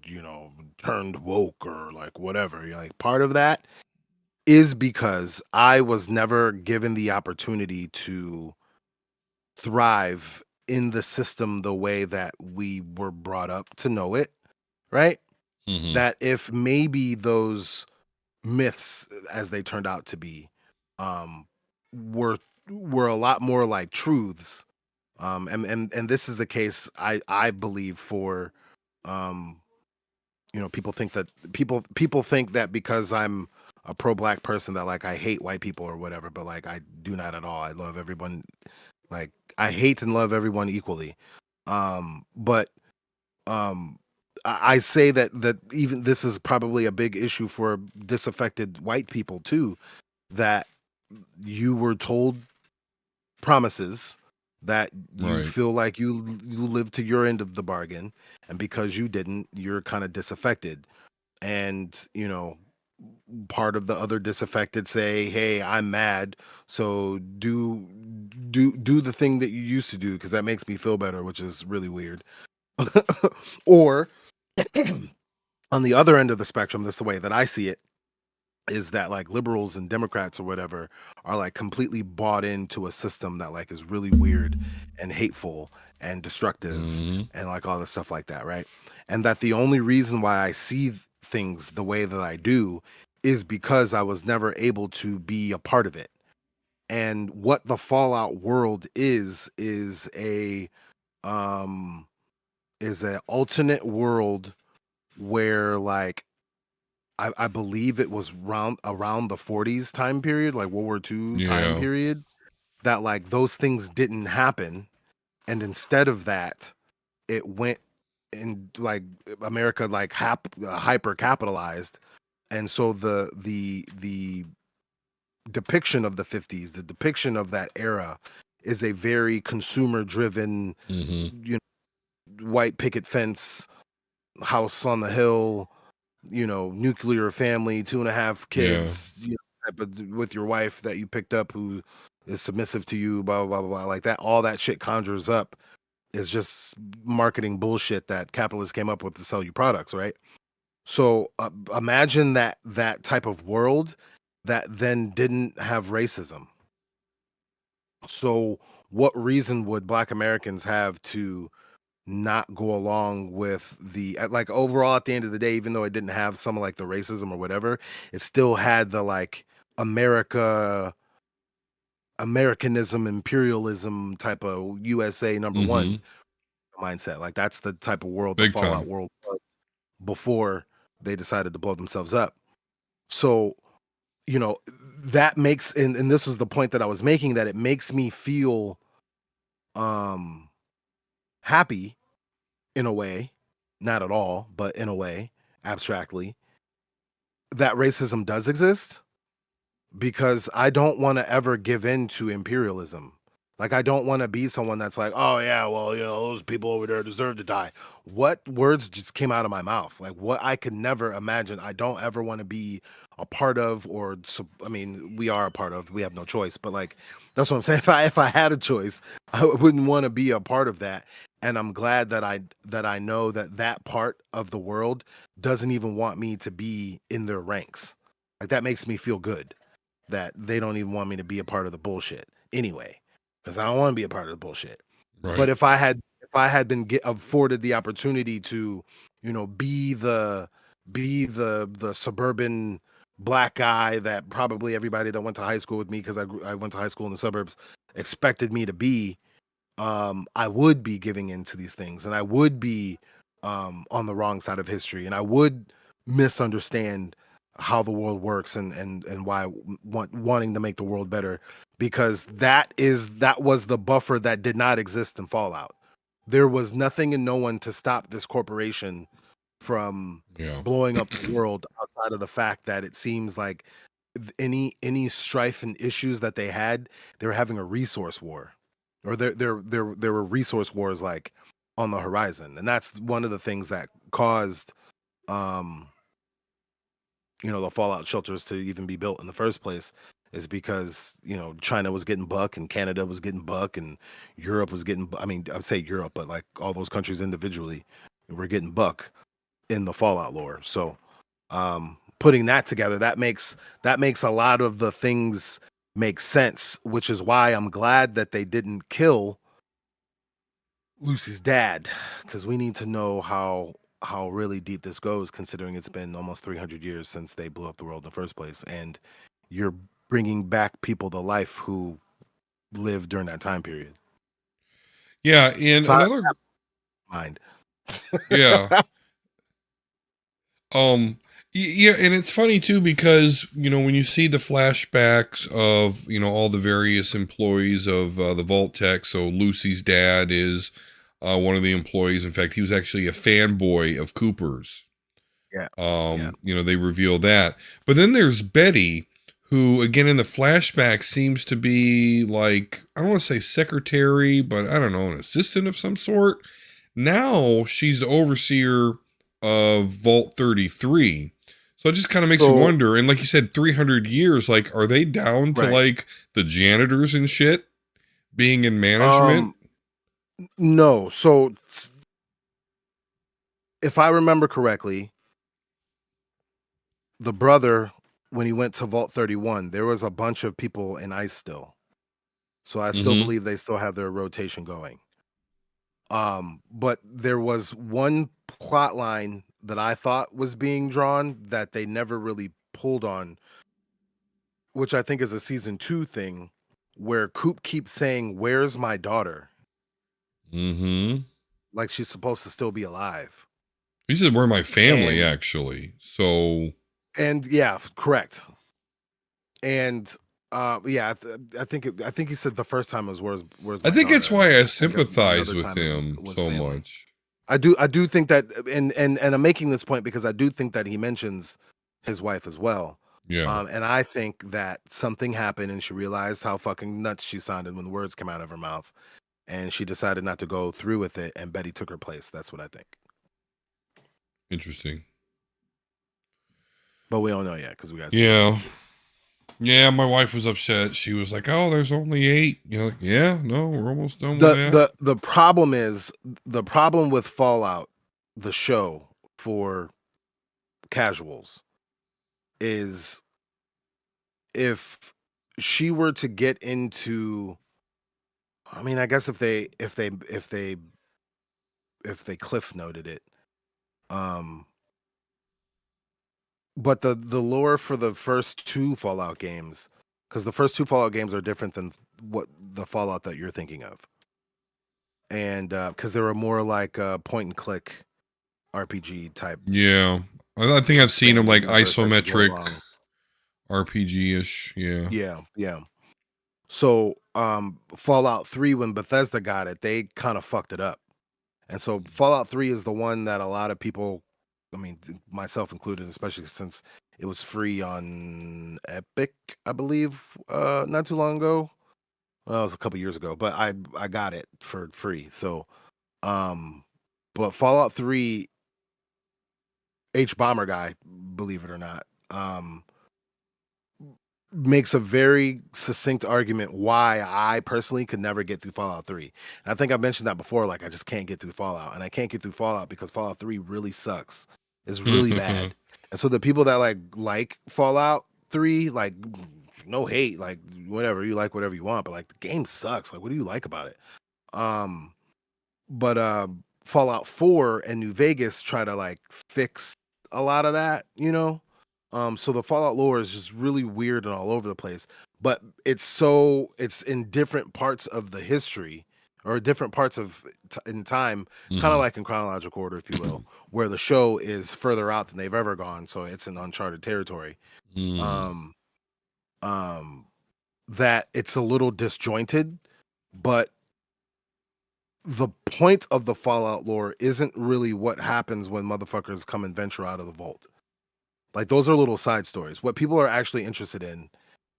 turned woke or like whatever, like part of that is because I was never given the opportunity to thrive in the system the way that we were brought up to know it, right? Mhm. That if maybe those myths, as they turned out to be, um, were were a lot more like truths. And this is the case I believe for, um, people think that because I'm a pro black person that like I hate white people or whatever, but like I do not at all. I love everyone. Like I hate and love everyone equally. But um I say that even this is probably a big issue for disaffected white people too, that you were told promises that you Right. feel like you live to your end of the bargain, and because you didn't, you're kind of disaffected. And part of the other disaffected say, hey, I'm mad, so do the thing that you used to do because that makes me feel better, which is really weird. Or on the other end of the spectrum, that's the way that I see it, is that like liberals and Democrats or whatever are like completely bought into a system that like is really weird and hateful and destructive Mhm. and like all the stuff like that, right? And that the only reason why I see things the way that I do is because I was never able to be a part of it. And what the Fallout world um is a alternate world where like I believe it was around the 40s time period, like World War II time Yeah. period, that like those things didn't happen. And instead of that, it went in like America like hyper capitalized. And so the depiction of the 50s, the depiction of that era is a very consumer driven, Mhm. you white picket fence, house on the hill, nuclear family, 2.5 Yeah. kids, type of, with your wife that you picked up who is submissive to you, blah, blah, blah, blah, like that. All that shit conjures up is just marketing bullshit that capitalists came up with to sell you products, right? So imagine that type of world that then didn't have racism. So what reason would Black Americans have to not go along with the like overall at the end of the day, even though it didn't have some of like the racism or whatever, it still had the like Americanism, imperialism type of USA number Mm-hmm. one mindset. Like that's the type of world the Big Fallout time. world was before they decided to blow themselves up. So, you know, that makes and this is the point that I was making, that it makes me feel um happy in a way, not at all, but in a way, abstractly, that racism does exist because I don't want to ever give in to imperialism. Like I don't want to be someone that's like, "Oh yeah, well, those people over there deserve to die." What words just came out of my mouth? Like what I could never imagine. I don't ever want to be a part of I mean, we are a part of. We have no choice, but like that's what I'm saying. If I had a choice, I wouldn't want to be a part of that. And I'm glad that I know that part of the world doesn't even want me to be in their ranks. Like that makes me feel good that they don't even want me to be a part of the bullshit anyway, because I don't want to be a part of the bullshit. But Right. if I had been afforded the opportunity to, be the suburban black guy that probably everybody that went to high school with me, because I went to high school in the suburbs, expected me to be, I would be giving into these things, and I would be on the wrong side of history, and I would misunderstand how the world works and why wanting to make the world better, because that was the buffer that did not exist in Fallout. There was nothing and no one to stop this corporation from Yeah. blowing up the world, outside of the fact that it seems like any strife and issues that they were having a resource war, or there were resource wars like on the horizon, and that's one of the things that caused um the fallout shelters to even be built in the first place, is because China was getting buck and Canada was getting buck and Europe was getting I mean, I'd say Europe, but like all those countries individually were getting buck in the fallout lore. So putting that together, that makes a lot of the things make sense, which is why I'm glad that they didn't kill Lucy's dad, because we need to know how really deep this goes, considering it's been almost 300 years since they blew up the world in the first place, and you're bringing back people to life who lived during that time period. Yeah. And So I another, mind. yeah. Um, yeah, and it's funny too because when you see the flashbacks of all the various employees of the Vault Tech. So Lucy's dad is one of the employees. In fact, he was actually a fanboy of Cooper's. Yeah, yeah. They reveal that, but then there's Betty, who again in the flashback seems to be like, I don't want to say secretary, but I don't know, an assistant of some sort. Now she's the overseer of Vault 33. So it just kind of makes you So wonder. And like you said, 300 years, like, are they down to right. like the janitors and shit being in management? um no, so if I remember correctly, the brother, when he went to Vault 31, there was a bunch of people in ICE still. So I still Mm-hmm. believe they still have their rotation going. But there was one plot line that I thought was being drawn that they never really pulled on, which I think is a season 2 thing, where Coop keeps saying, "Where's my daughter?" Mm-hmm. Like she's supposed to still be alive. He said, we're my family, And actually. So yeah, correct. And yeah, I think he said the first time it was, "Where's I my think that's daughter?" And why then I I think sympathize another with time it was him was so family. much. I do think that, and I'm making this point because I do think that he mentions his wife as well. Yeah. And I think that something happened and she realized how fucking nuts she sounded when the words came out of her mouth, and she decided not to go through with it, and Betty took her place. That's what I think. Interesting. But we don't know yet because we got season two Yeah. too. Yeah, my wife was upset. She was like, "Oh, there's only 8." Like, yeah, no, we're almost done with The that. the the problem is the problem with Fallout, the show, for casuals is if she were to get into, I mean, I guess if they cliff noted it, um but the lore for the first two Fallout games, because the first two Fallout games are different than what the Fallout that you're thinking of, and because they were more like point and click RPG type Yeah. I think I've seen them thing, like universe as you go isometric along. RPG-ish. Yeah. Yeah, yeah. So Fallout 3, when Bethesda got it, they kind of fucked it up. And so Fallout 3 is the one that a lot of people, I mean, myself included, especially since it was free on Epic, I believe, not too long ago. Well, it was a couple years ago, but I got it for free. So, um, but Fallout 3 H Bomber guy, believe it or not, makes a very succinct argument why I personally could never get through Fallout 3. And I think I mentioned that before, like I just can't get through Fallout. And I can't get through Fallout because Fallout 3 really sucks. It's really bad. And so the people that like Fallout 3, like no hate, like whatever, you like whatever you want, but like the game sucks. Like what do you like about it? Um but Fallout 4 and New Vegas try to like fix a lot of that, you know? So the Fallout lore is just really weird and all over the place, but it's in different parts of the history or different parts of in time, kind of Mhm. like in chronological order, if you will, where the show is further out than they've ever gone, so it's in uncharted territory. Mm. Um, um, that it's a little disjointed, but the point of the Fallout lore isn't really what happens when motherfuckers come and venture out of the vault. Like those are little side stories. What people are actually interested in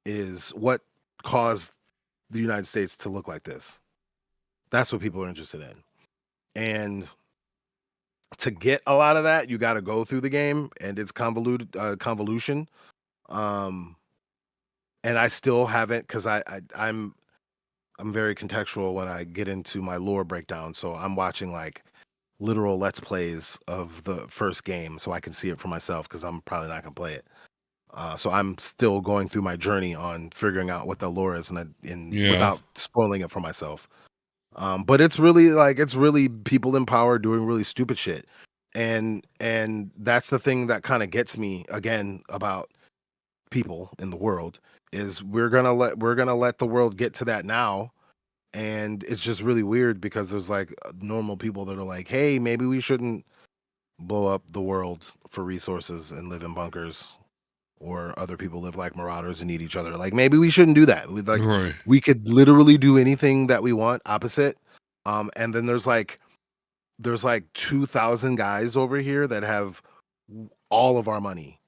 is what caused the United States to look like this. That's what people are interested in. And to get a lot of that, you got to go through the game and it's convolution. Um, and I still haven't because I'm very contextual when I get into my lore breakdown. So I'm watching like literal let's plays of the first game so I can see it for myself because I'm probably not gonna play it. So I'm still going through my journey on figuring out what the lore is and Yeah. without spoiling it for myself. But it's really people in power doing really stupid shit. And that's the thing that kind of gets me again about people in the world is we're gonna let the world get to that now. And it's just really weird because there's like normal people that are like, hey, maybe we shouldn't blow up the world for resources and live in bunkers or other people live like marauders and eat each other. Like maybe we shouldn't do that. Right. We could literally do anything that we want opposite. And then there's like 2,000 guys over here that have all of our money.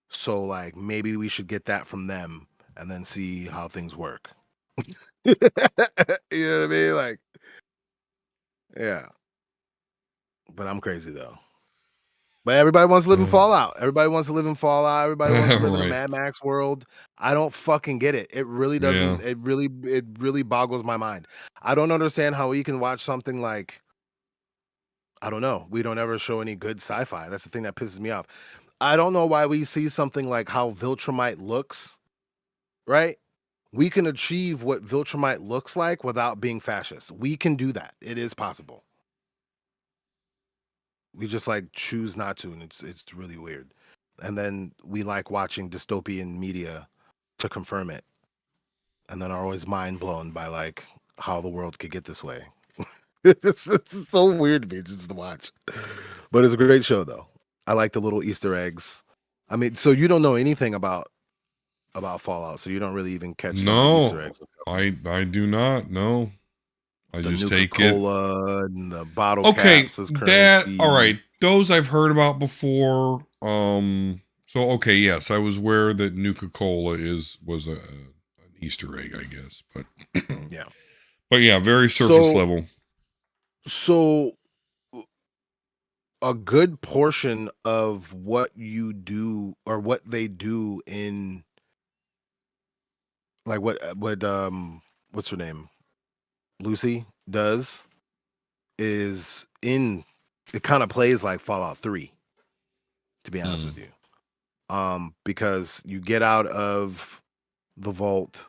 So like maybe we should get that from them and then see how things work. You know what I mean? Like, yeah. But I'm crazy though. But everybody wants to live in Fallout. Everybody wants to live in Fallout. Everybody wants to live in a Right. Mad Max world. I don't fucking get it. It really Yeah. doesn't. It really boggles my mind. I don't understand how we can watch something like, I don't know. We don't ever show any good sci-fi. That's the thing that pisses me off. I don't know why we see something like how Viltrumite looks, right? We can achieve what Viltrumite looks like without being fascist. We can do that. It is possible. We just like choose not to, and it's really weird. And then we like watching dystopian media to confirm it, and then are always mind blown by like how the world could get this way. It's so weird to me just to watch, but it's a great show though. I like the little Easter eggs. I mean, so you don't know anything about Fallout, so you don't really even catch some of the Easter No, eggs and stuff. I do not. No, I The just Nuka take it. Cola and the bottle Okay, caps as that all currency. right. Those I've heard about before. So okay, yes, I was aware that Nuka Cola was an Easter egg, I guess, but Yeah. but yeah, very surface So level. so a good portion of what you do or what they do in like what's her name? Lucy does is in it kind of plays like Fallout 3, to be honest Hmm. with you. because you get out of the vault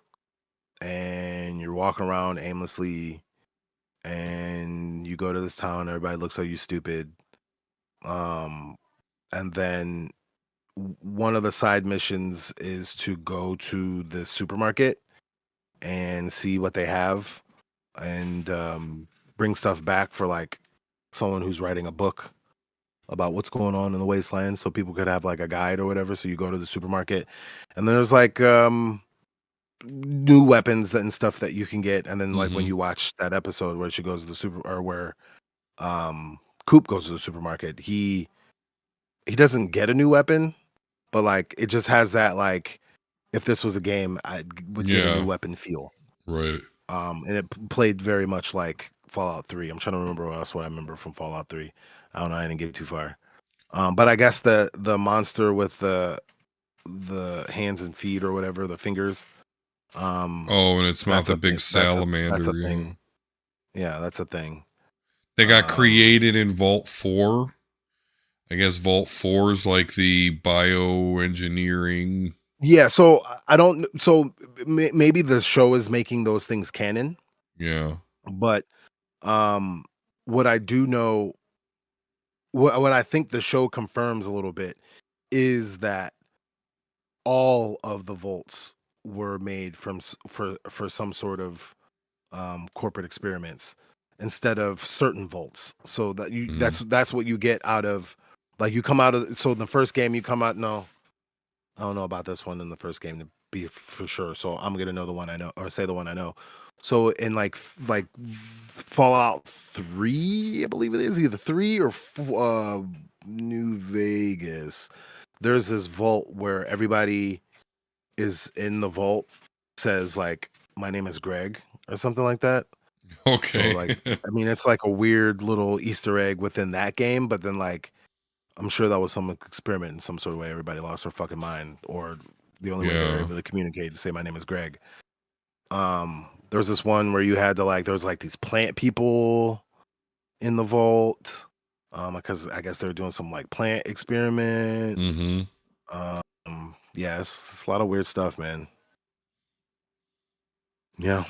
and you're walking around aimlessly, and you go to this town, everybody looks at you stupid. And then one of the side missions is to go to the supermarket and see what they have, and bring stuff back for like someone who's writing a book about what's going on in the wasteland, so people could have like a guide or whatever. So you go to the supermarket, and there's like new weapons and stuff that you can get. And then like when Mm-hmm. you watch that episode where she goes to the super, or where Coop goes to the supermarket, he doesn't get a new weapon, but like it just has that, like, if this was a game, I would get a new Yeah. weapon feel. Right. And it played very much like Fallout 3. I'm trying to remember what I remember from Fallout 3. I don't know, I didn't get too far. But I guess the monster with the hands and feet or whatever, the fingers, Oh, and its mouth that's a a big thing. That's a salamander. Yeah. thing. Yeah, that's a thing. They got Um, created in Vault 4. I guess Vault 4 is like the bioengineering. yeah, so I don't, so maybe the show is making those things canon, Yeah. but um what I do know, what I think the show confirms a little bit, is that all of the volts were made from for some sort of corporate experiments, instead of certain volts. So that you Mm. that's what you get out of, like, you come out of, so in the first game you come out, no, I don't know about this one in the first game to be for sure. So I'm gonna know the one I know, or say the one I know. So in like Fallout 3, I believe it is either 3 or New Vegas. There's this vault where everybody is in the vault says like, my name is Greg or something like that. So Okay. like, I mean, it's like a weird little Easter egg within that game, but then like, I'm sure that was some experiment in some sort of way. Everybody lost their fucking mind, or the only way they were Yeah. able to communicate to say my name is Greg. There was this one where you had to like, there was like these plant people in the vault, because I guess they were doing some like plant experiment. Mm-hmm. Yeah, it's a lot of weird stuff, man. Yeah,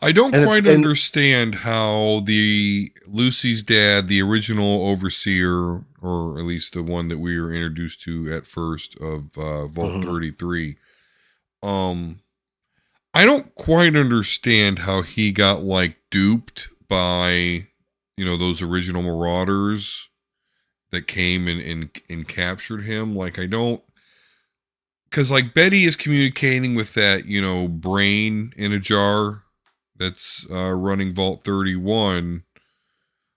I don't and it's quite and understand how the Lucy's dad, the original overseer, or at least the one that we were introduced to at first of Vault mhm. 33, um, I don't quite understand how he got like duped by, those original Marauders that came and captured him. Like, I don't, because like Betty is communicating with that, brain in a jar that's running Vault 31. I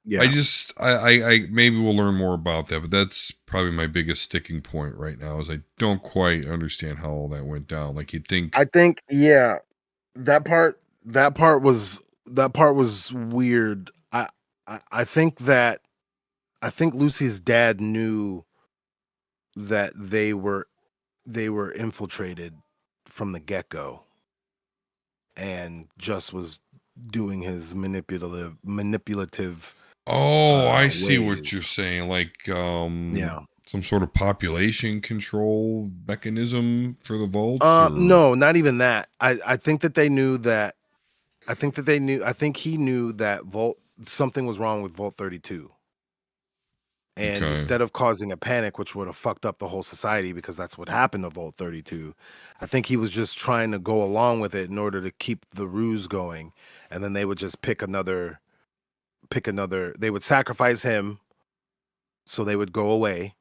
Yeah. just, I maybe we'll learn more about that, but that's probably my biggest sticking point right now is I don't quite understand how all that went down. Like you'd think, I think, yeah, that part was weird. I think that, I think Lucy's dad knew that they were infiltrated from the get-go, and just was doing his manipulative oh, I see what ways. you're saying. Like, Yeah. some sort of population control mechanism for the vaults, or No, not even that. I think that they knew that. I think he knew that Vault something was wrong with Vault 32. And okay, instead of causing a panic, which would have fucked up the whole society, because that's what happened to Vault 32, I think he was just trying to go along with it in order to keep the ruse going. And then they would just they would sacrifice him, so they would go away.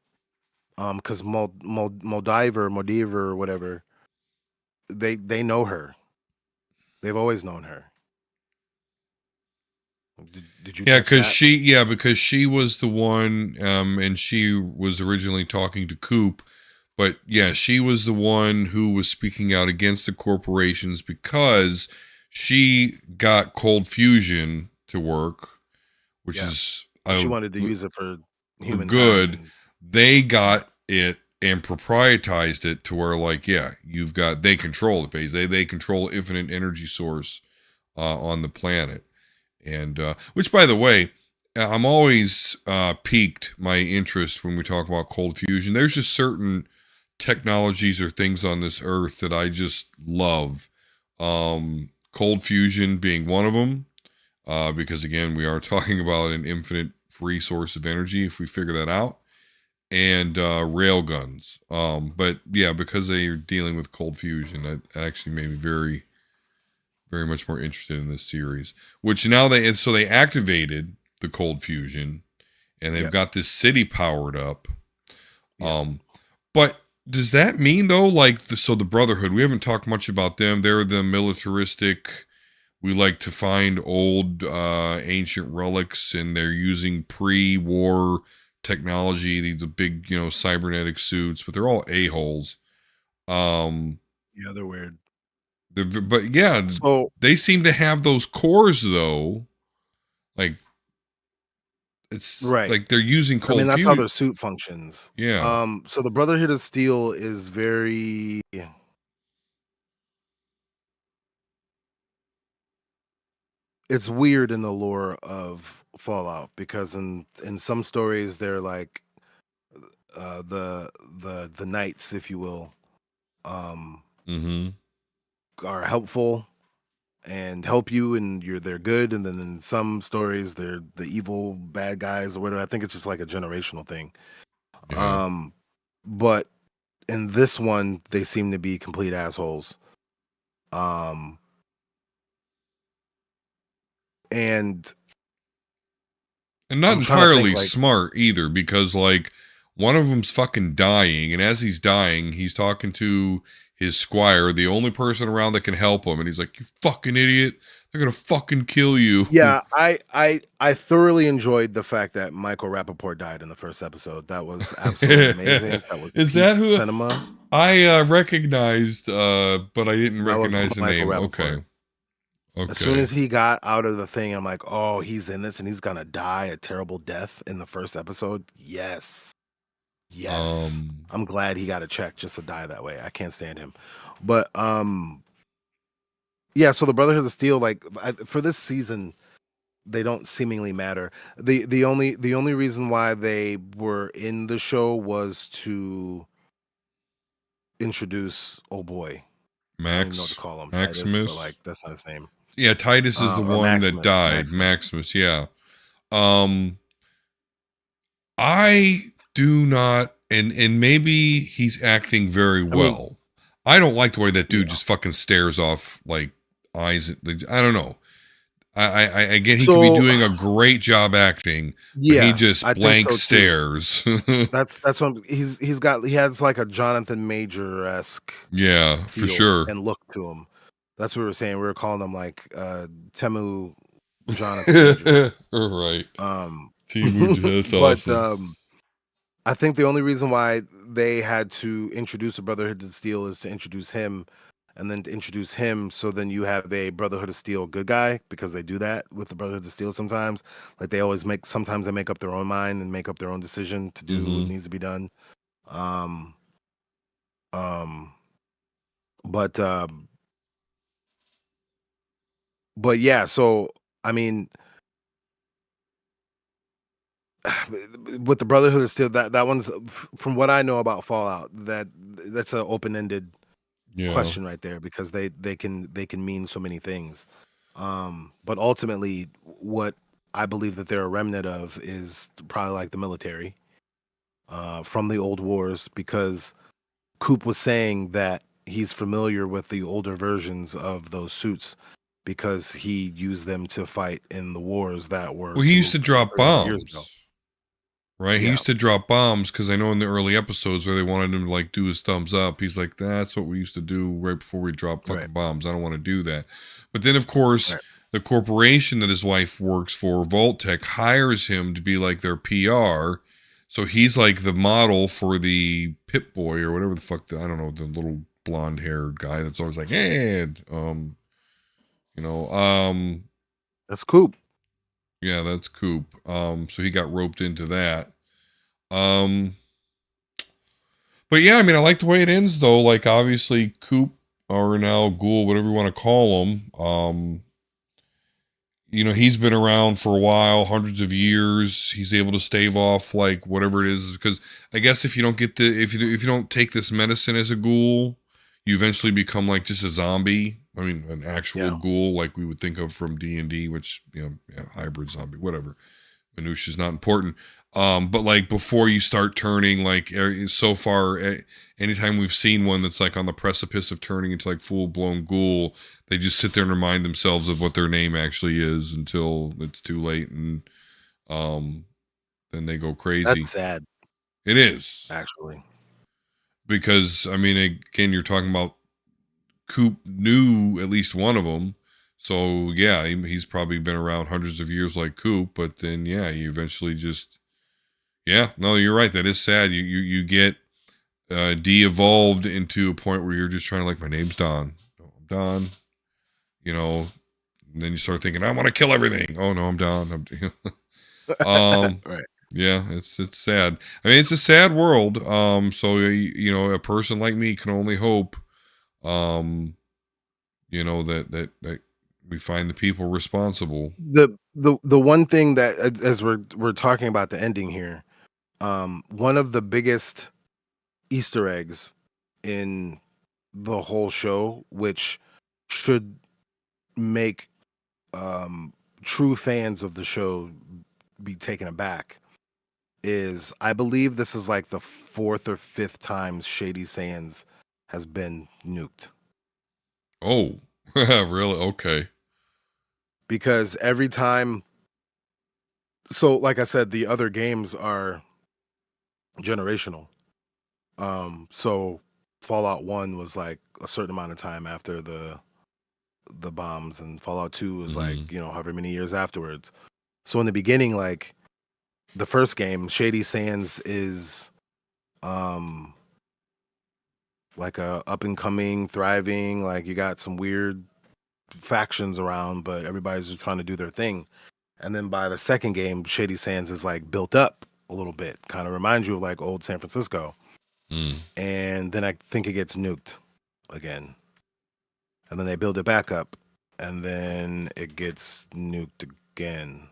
Because Moldiver or whatever, they know her. They've always known her. Did you yeah, catch that? because she was the one, and she was originally talking to Coop, but yeah, she was the one who was speaking out against the corporations because she got cold fusion to work, which Yeah. is And she wanted to use it for for humankind, good. and They yeah. got it and proprietized it to where, like, yeah, they control the base. They control infinite energy source on the planet, and which, by the way, I'm always piqued my interest when we talk about cold fusion. There's just certain technologies or things on this earth that I just love. Cold fusion being one of them, because again, we are talking about an infinite resource of energy if we figure that out, and rail guns. But yeah, because they are dealing with cold fusion, that actually made me very, very much more interested in this series. Which now they activated the cold fusion, and they've Yep. got this city powered up. Yep. But does that mean though, like the Brotherhood? We haven't talked much about them. They're the militaristic. We like to find old, ancient relics, and they're using pre-war technology. These are big, cybernetic suits, but they're all a-holes. Yeah, they're weird. But yeah, So they seem to have those cores though. Like it's right. like they're using I mean, cold that's how fusion. their suit functions. Yeah. So the Brotherhood of Steel is very. It's weird in the lore of Fallout because in some stories they're like the knights, if you will, um, Mm-hmm. are helpful and help you, and they're good. And then in some stories they're the evil bad guys or whatever. I think it's just like a generational thing. Yeah. Um, but in this one, they seem to be complete assholes. Um, and And not I'm trying to think entirely like, smart either, because like one of them's fucking dying, and as he's dying, he's talking to his squire, the only person around that can help him, and he's like, "You fucking idiot! They're gonna fucking kill you." yeah, I thoroughly enjoyed the fact that Michael Rappaport died in the first episode. That was absolutely amazing. That was Is peak that who cinema. I recognized? But I didn't That was recognize the Michael name. Rappaport. Okay, As soon okay. as he got out of the thing, I'm like, oh, he's in this and he's gonna die a terrible death in the first episode. Yes. Yes. Um, I'm glad he got a check just to die that way. I can't stand him. But yeah, so the Brotherhood of Steel, like for this season, they don't seemingly matter. The only reason why they were in the show was to introduce oh boy. I don't even know what to call him, Titus, but Maximus. like that's not his name. Yeah, Titus is the Or one that Maximus. died. Maximus. Maximus. Yeah. Um, I do not, and maybe he's acting very I mean, well. I don't like the way that dude yeah. just fucking stares off like eyes. I don't know. Again, he could be So doing a great job acting, but he yeah, just I think blank so too. stares. That's what he has like a Jonathan Major esque Yeah, for feel sure. and look to him. That's what we were saying. We were calling him like Temu Jonathan Major. All right. Um, Timu, that's but awesome. I think the only reason why they had to introduce a Brotherhood of Steel is to introduce him, and then to introduce him, so then you have a Brotherhood of Steel good guy because they do that with the Brotherhood of Steel sometimes. Like they always make sometimes they make up their own mind and make up their own decision to do what Mm-hmm. needs to be done. Um, um, but but yeah, so I mean, with the Brotherhood of Steel, that one's from what I know about Fallout, that's an open ended Yeah. question right there because they can mean so many things. But ultimately, what I believe that they're a remnant of is probably like the military from the old wars because Coop was saying that he's familiar with the older versions of those suits because he used them to fight in the wars that were Well, he used to 200 drop 300 years ago. bombs. Right? He Yeah, used to drop bombs because I know in the early episodes where they wanted him to like do his thumbs up, he's like, "That's what we used to do right before we drop right, fucking bombs. I don't want to do that." But then, of course, right. the corporation that his wife works for, Vault-Tec, hires him to be like their PR. So he's like the model for the Pip Boy or whatever the fuck. I don't know, the little blonde haired guy that's always like, "Hey, you know, That's Coop. yeah, that's Coop." So he got roped into that. Um, But yeah, I mean, I like the way it ends though. Like obviously, Coop or now Ghoul, whatever you want to call him. he's been around for a while, hundreds of years. He's able to stave off like whatever it is. Because I guess if you don't get if you don't take this medicine as a ghoul, you eventually become like just a zombie. I mean, an actual Yeah. ghoul like we would think of from D&D, which hybrid zombie, whatever. Minutia is not important. But like before you start turning, like so far, anytime we've seen one that's like on the precipice of turning into like full blown ghoul, they just sit there and remind themselves of what their name actually is until it's too late, and um, then they go crazy. That's sad, It is actually. because I mean, again, you're talking about Coop knew at least one of them. So yeah, he's probably been around hundreds of years like Coop, but then yeah, you eventually just no, you're right. That is sad. You get de-evolved into a point where you're just trying to like, my name's Don. No, I'm Don. And then you start thinking, I want to kill everything. Oh no, I'm Don. Um, Right. yeah, it's sad. I mean, it's a sad world. So a person like me can only hope, that we find the people responsible. The one thing that as we're talking about the ending here, one of the biggest Easter eggs in the whole show, which should make true fans of the show be taken aback, is I believe this is like the fourth or fifth time Shady Sands has been nuked. Oh, really? Okay. Because every time, so like I said, the other games are generational. So Fallout 1 was like a certain amount of time after the bombs, and Fallout 2 was like, Mm-hmm. however many years afterwards. So in the beginning, like the first game, Shady Sands is um like a up and coming, thriving, like you got some weird factions around, but everybody's just trying to do their thing. And then by the second game, Shady Sands is like built up a little bit, kind of reminds you of like old San Francisco. Mm. And then I think it gets nuked again. And then they build it back up. And then it gets nuked again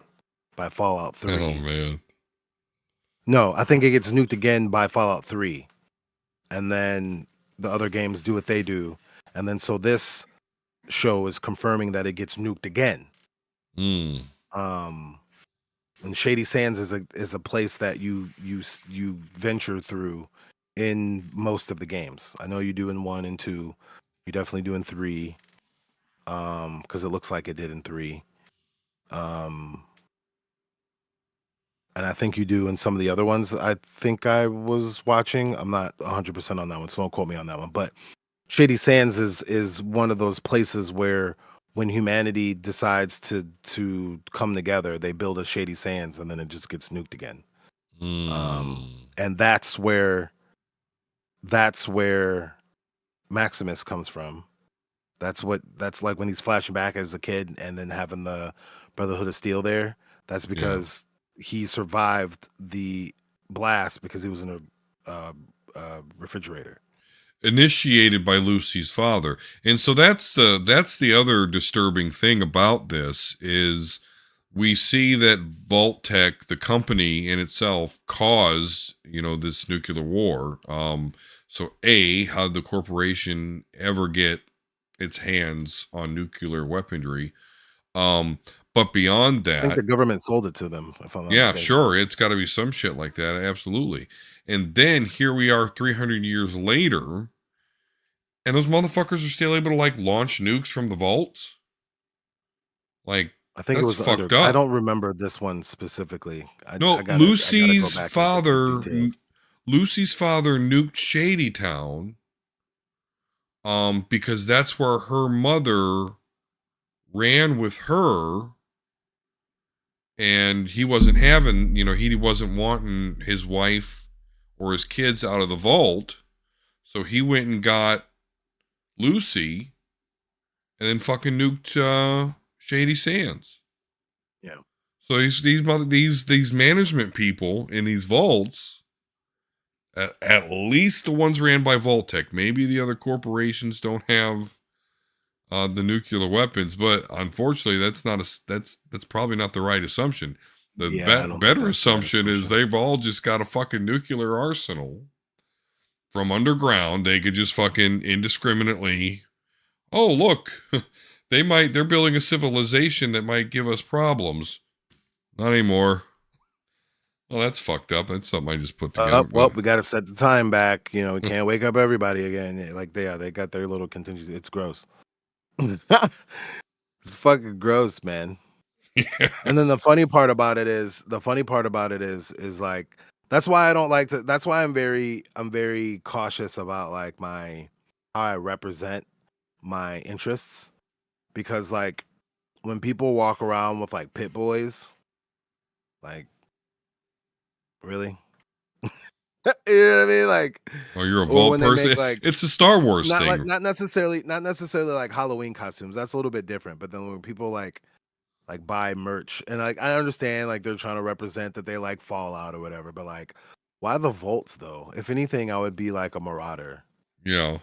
by Fallout Oh 3. man. No, I think it gets nuked again by Fallout 3. And then the other games do what they do. And then so this show is confirming that it gets nuked again. Mm. Um and Shady Sands is a place that you venture through in most of the games. I know you do in 1 and 2. You definitely do in 3. Because it looks like it did in 3. Um and I think you do in some of the other ones. I think I was watching. I'm not 100% on that one, so don't quote me on that one. But Shady Sands is one of those places where when humanity decides to come together, they build a Shady Sands and then it just gets nuked again. Mm. And that's where Maximus comes from. That's like when he's flashing back as a kid and then having the Brotherhood of Steel there. That's Yeah. because he survived the blast because he was in a refrigerator. Initiated by Lucy's father. And so that's the other disturbing thing about this is we see that Vault-Tec, the company in itself, caused, this nuclear war. So how did the corporation ever get its hands on nuclear weaponry? Um, but beyond I think that, the government sold it to them, if I'm not yeah, mistaken. sure, it's got to be some shit like that, absolutely. And then here we are 300 years later, and those motherfuckers are still able to like launch nukes from the vaults. Like, I think it that's was fucked I up. don't remember this one specifically. I No, gotta go back and get the details. Lucy's father nuked Shady Town, because that's where her mother ran with her, and he wasn't having, he wasn't wanting his wife or his kids out of the vault, so he went and got Lucy, and then fucking nuked Shady Sands. Yeah. So these management people in these vaults, at least the ones ran by Vault-Tec. Maybe the other corporations don't have the nuclear weapons, but unfortunately, that's probably not the right assumption. The Yeah, I don't think better that's the right assumption is assumption. they've all just got a fucking nuclear arsenal from underground. They could just fucking indiscriminately. Oh, look, they're building a civilization that might give us problems. Not anymore. Well, that's fucked up. That's something I just put together, Well, but we got to set the time back. You know, we can't wake up everybody again. Like they got their little contingency. It's gross. It's fucking gross, man. yeah. And then the funny part about it is like that's why I don't like to. That's why I'm very cautious about like my how I represent my interests because like when people walk around with like pit boys, like really, you know what I mean, like, Oh, you're a or vault when they make person. like It's a Star Wars thing. not necessarily like Halloween costumes. That's a little bit different. But then when people like buy merch and like I understand like they're trying to represent that they like Fallout or whatever, but like why the Volts though? If anything, I would be like a Marauder. Yeah.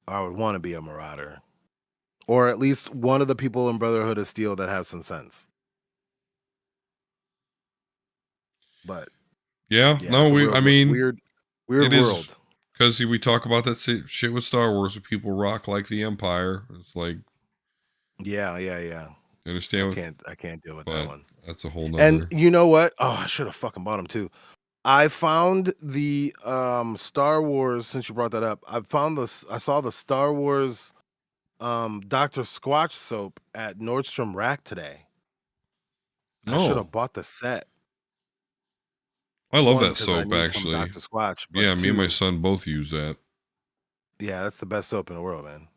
Or I would want to be a Marauder. Or at least one of the people in Brotherhood of Steel that have some sense. But Yeah. yeah, No, it's a I mean, weird it is world. because we talk about that shit with Star Wars where people rock like the Empire. It's like, Yeah. you understand, I can't deal with that but one. that's a whole And nother. you know what? Oh, I should have fucking bought them too. I found the Star Wars since you brought that up. I saw the Star Wars Dr. Squatch soap at Nordstrom Rack today. I should Oh, have bought the set. I love One, that because I soap need some actually. Dr. Squatch, Yeah, but me and my two, son both use that. yeah, that's the best soap in the world, man.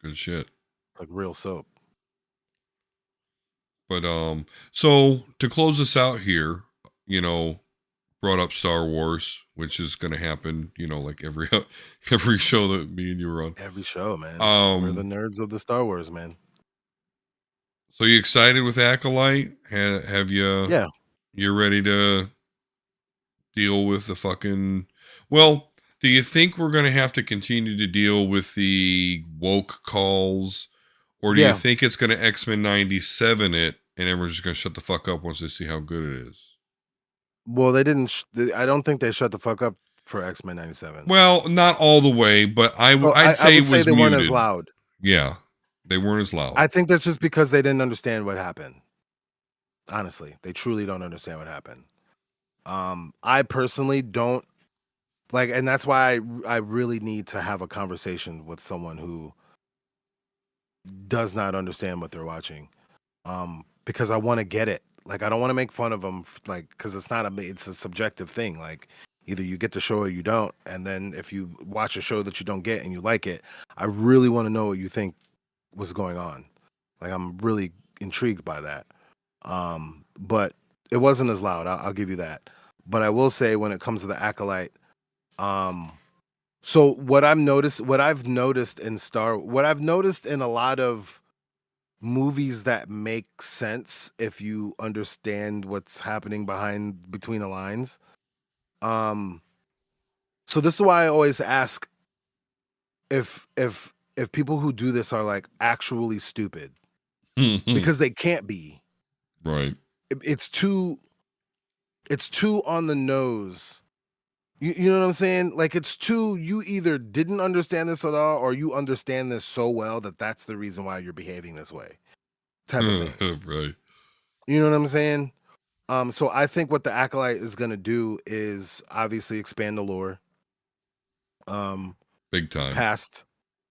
Good shit. Like real soap. But so to close us out here, you know, brought up Star Wars, which is going to happen, like every every show that me and you were on. Every show, man. We're the Um, nerds of the Star Wars, man. so you excited with Acolyte? Have you Yeah. you ready to deal with the fucking? Well, do you think we're going to have to continue to deal with the woke calls, or do you Yeah. think it's going to X-Men 97 it, and everyone's just going to shut the fuck up once they see how good it is? Well, they didn't. I don't think they shut the fuck up for X-Men '97. Well, not all the way, but Well, I'd I say would it say was they weren't as muted. loud. Yeah, they weren't as loud. I think that's just because they didn't understand what happened. Honestly, they truly don't understand what happened. I personally don't like, and that's why I really need to have a conversation with someone who does not understand what they're watching. Because I want to get it. Like, I don't want to make fun of them, like, because it's a subjective thing. Like, either you get the show or you don't. And then if you watch a show that you don't get and you like it, I really want to know what you think was going on. Like, I'm really intrigued by that. But it wasn't as loud. I'll give you that. But I will say when it comes to the Acolyte, um, so what I've noticed in a lot of movies that make sense if you understand what's happening behind between the lines. Um, so this is why I always ask if people who do this are like actually stupid because they can't be. Right. It's too on the nose. You know what I'm saying? Like it's too you either didn't understand this at all or you understand this so well that that's the reason why you're behaving this way. Type of thing. Right. You know what I'm saying? So I think what the Acolyte is gonna do is obviously expand the lore, um, Big time. past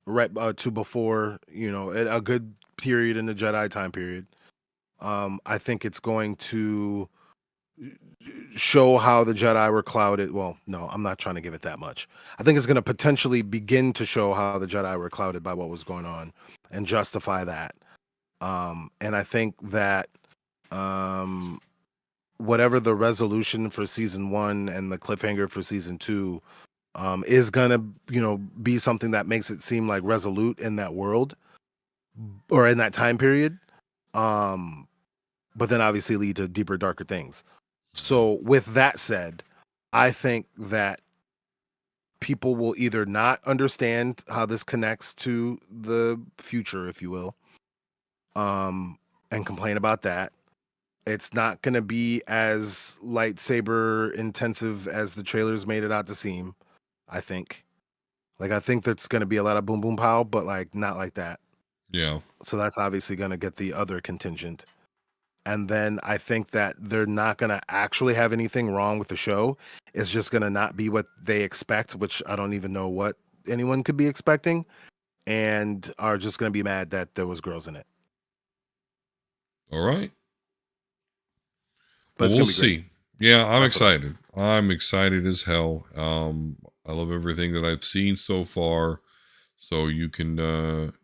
right to before, a good period in the Jedi time period. I think it's going to show how the Jedi were clouded. Well, no, I'm not trying to give it that much. I think it's going to potentially begin to show how the Jedi were clouded by what was going on and justify that. And I think that um, whatever the resolution for season one and the cliffhanger for season two is gonna, be something that makes it seem like resolute in that world or in that time period. Um, but then obviously lead to deeper, darker things. So with that said, I think that people will either not understand how this connects to the future, if you will, and complain about that. It's not going to be as lightsaber intensive as the trailers made it out to seem, I think. Like, I think that's going to be a lot of boom, boom, pow, but like not like that. Yeah. So that's obviously going to get the other contingent. And then I think that they're not going to actually have anything wrong with the show. It's just going to not be what they expect, which I don't even know what anyone could be expecting, and are just going to be mad that there was girls in it. All right. But Well, it's we'll going to be great. see. Yeah, I'm That's what excited. I'm excited as hell. I love everything that I've seen so far. So you can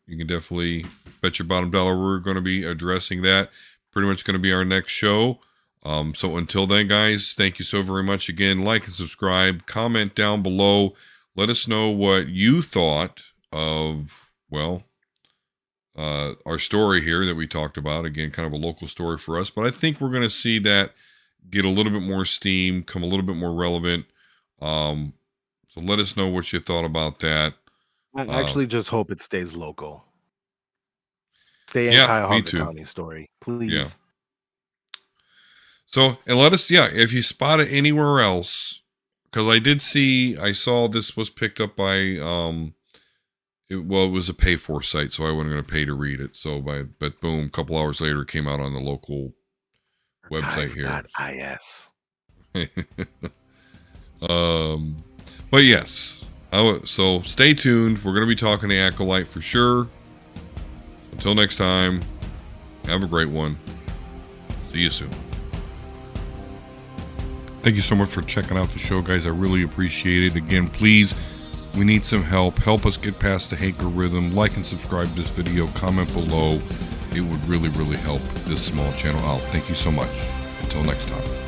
definitely bet your bottom dollar we're going to be addressing that. Pretty much going to be our next show. So until then, guys, thank you so very much again. Like and subscribe. Comment down below. Let us know what you thought of, well, our story here that we talked about. Again, kind of a local story for us. But I think we're going to see that get a little bit more steam, come a little bit more relevant. So let us know what you thought about that. I actually just hope it stays local. Stay in Yeah, me Cuyahoga too. County story, please. Yeah. So, and let us, yeah, if you spot it anywhere else, because I saw this was picked up by, it was a pay for site, so I wasn't going to pay to read it. So, but boom, a couple hours later, it came out on the local website here. Archive.is. But yes, so stay tuned. We're going to be talking to Acolyte for sure. Until next time, have a great one. See you soon. Thank you so much for checking out the show, guys. I really appreciate it. Again, please, we need some help. Help us get past the algorithm. Like and subscribe to this video. Comment below. It would really, really help this small channel out. Thank you so much. Until next time.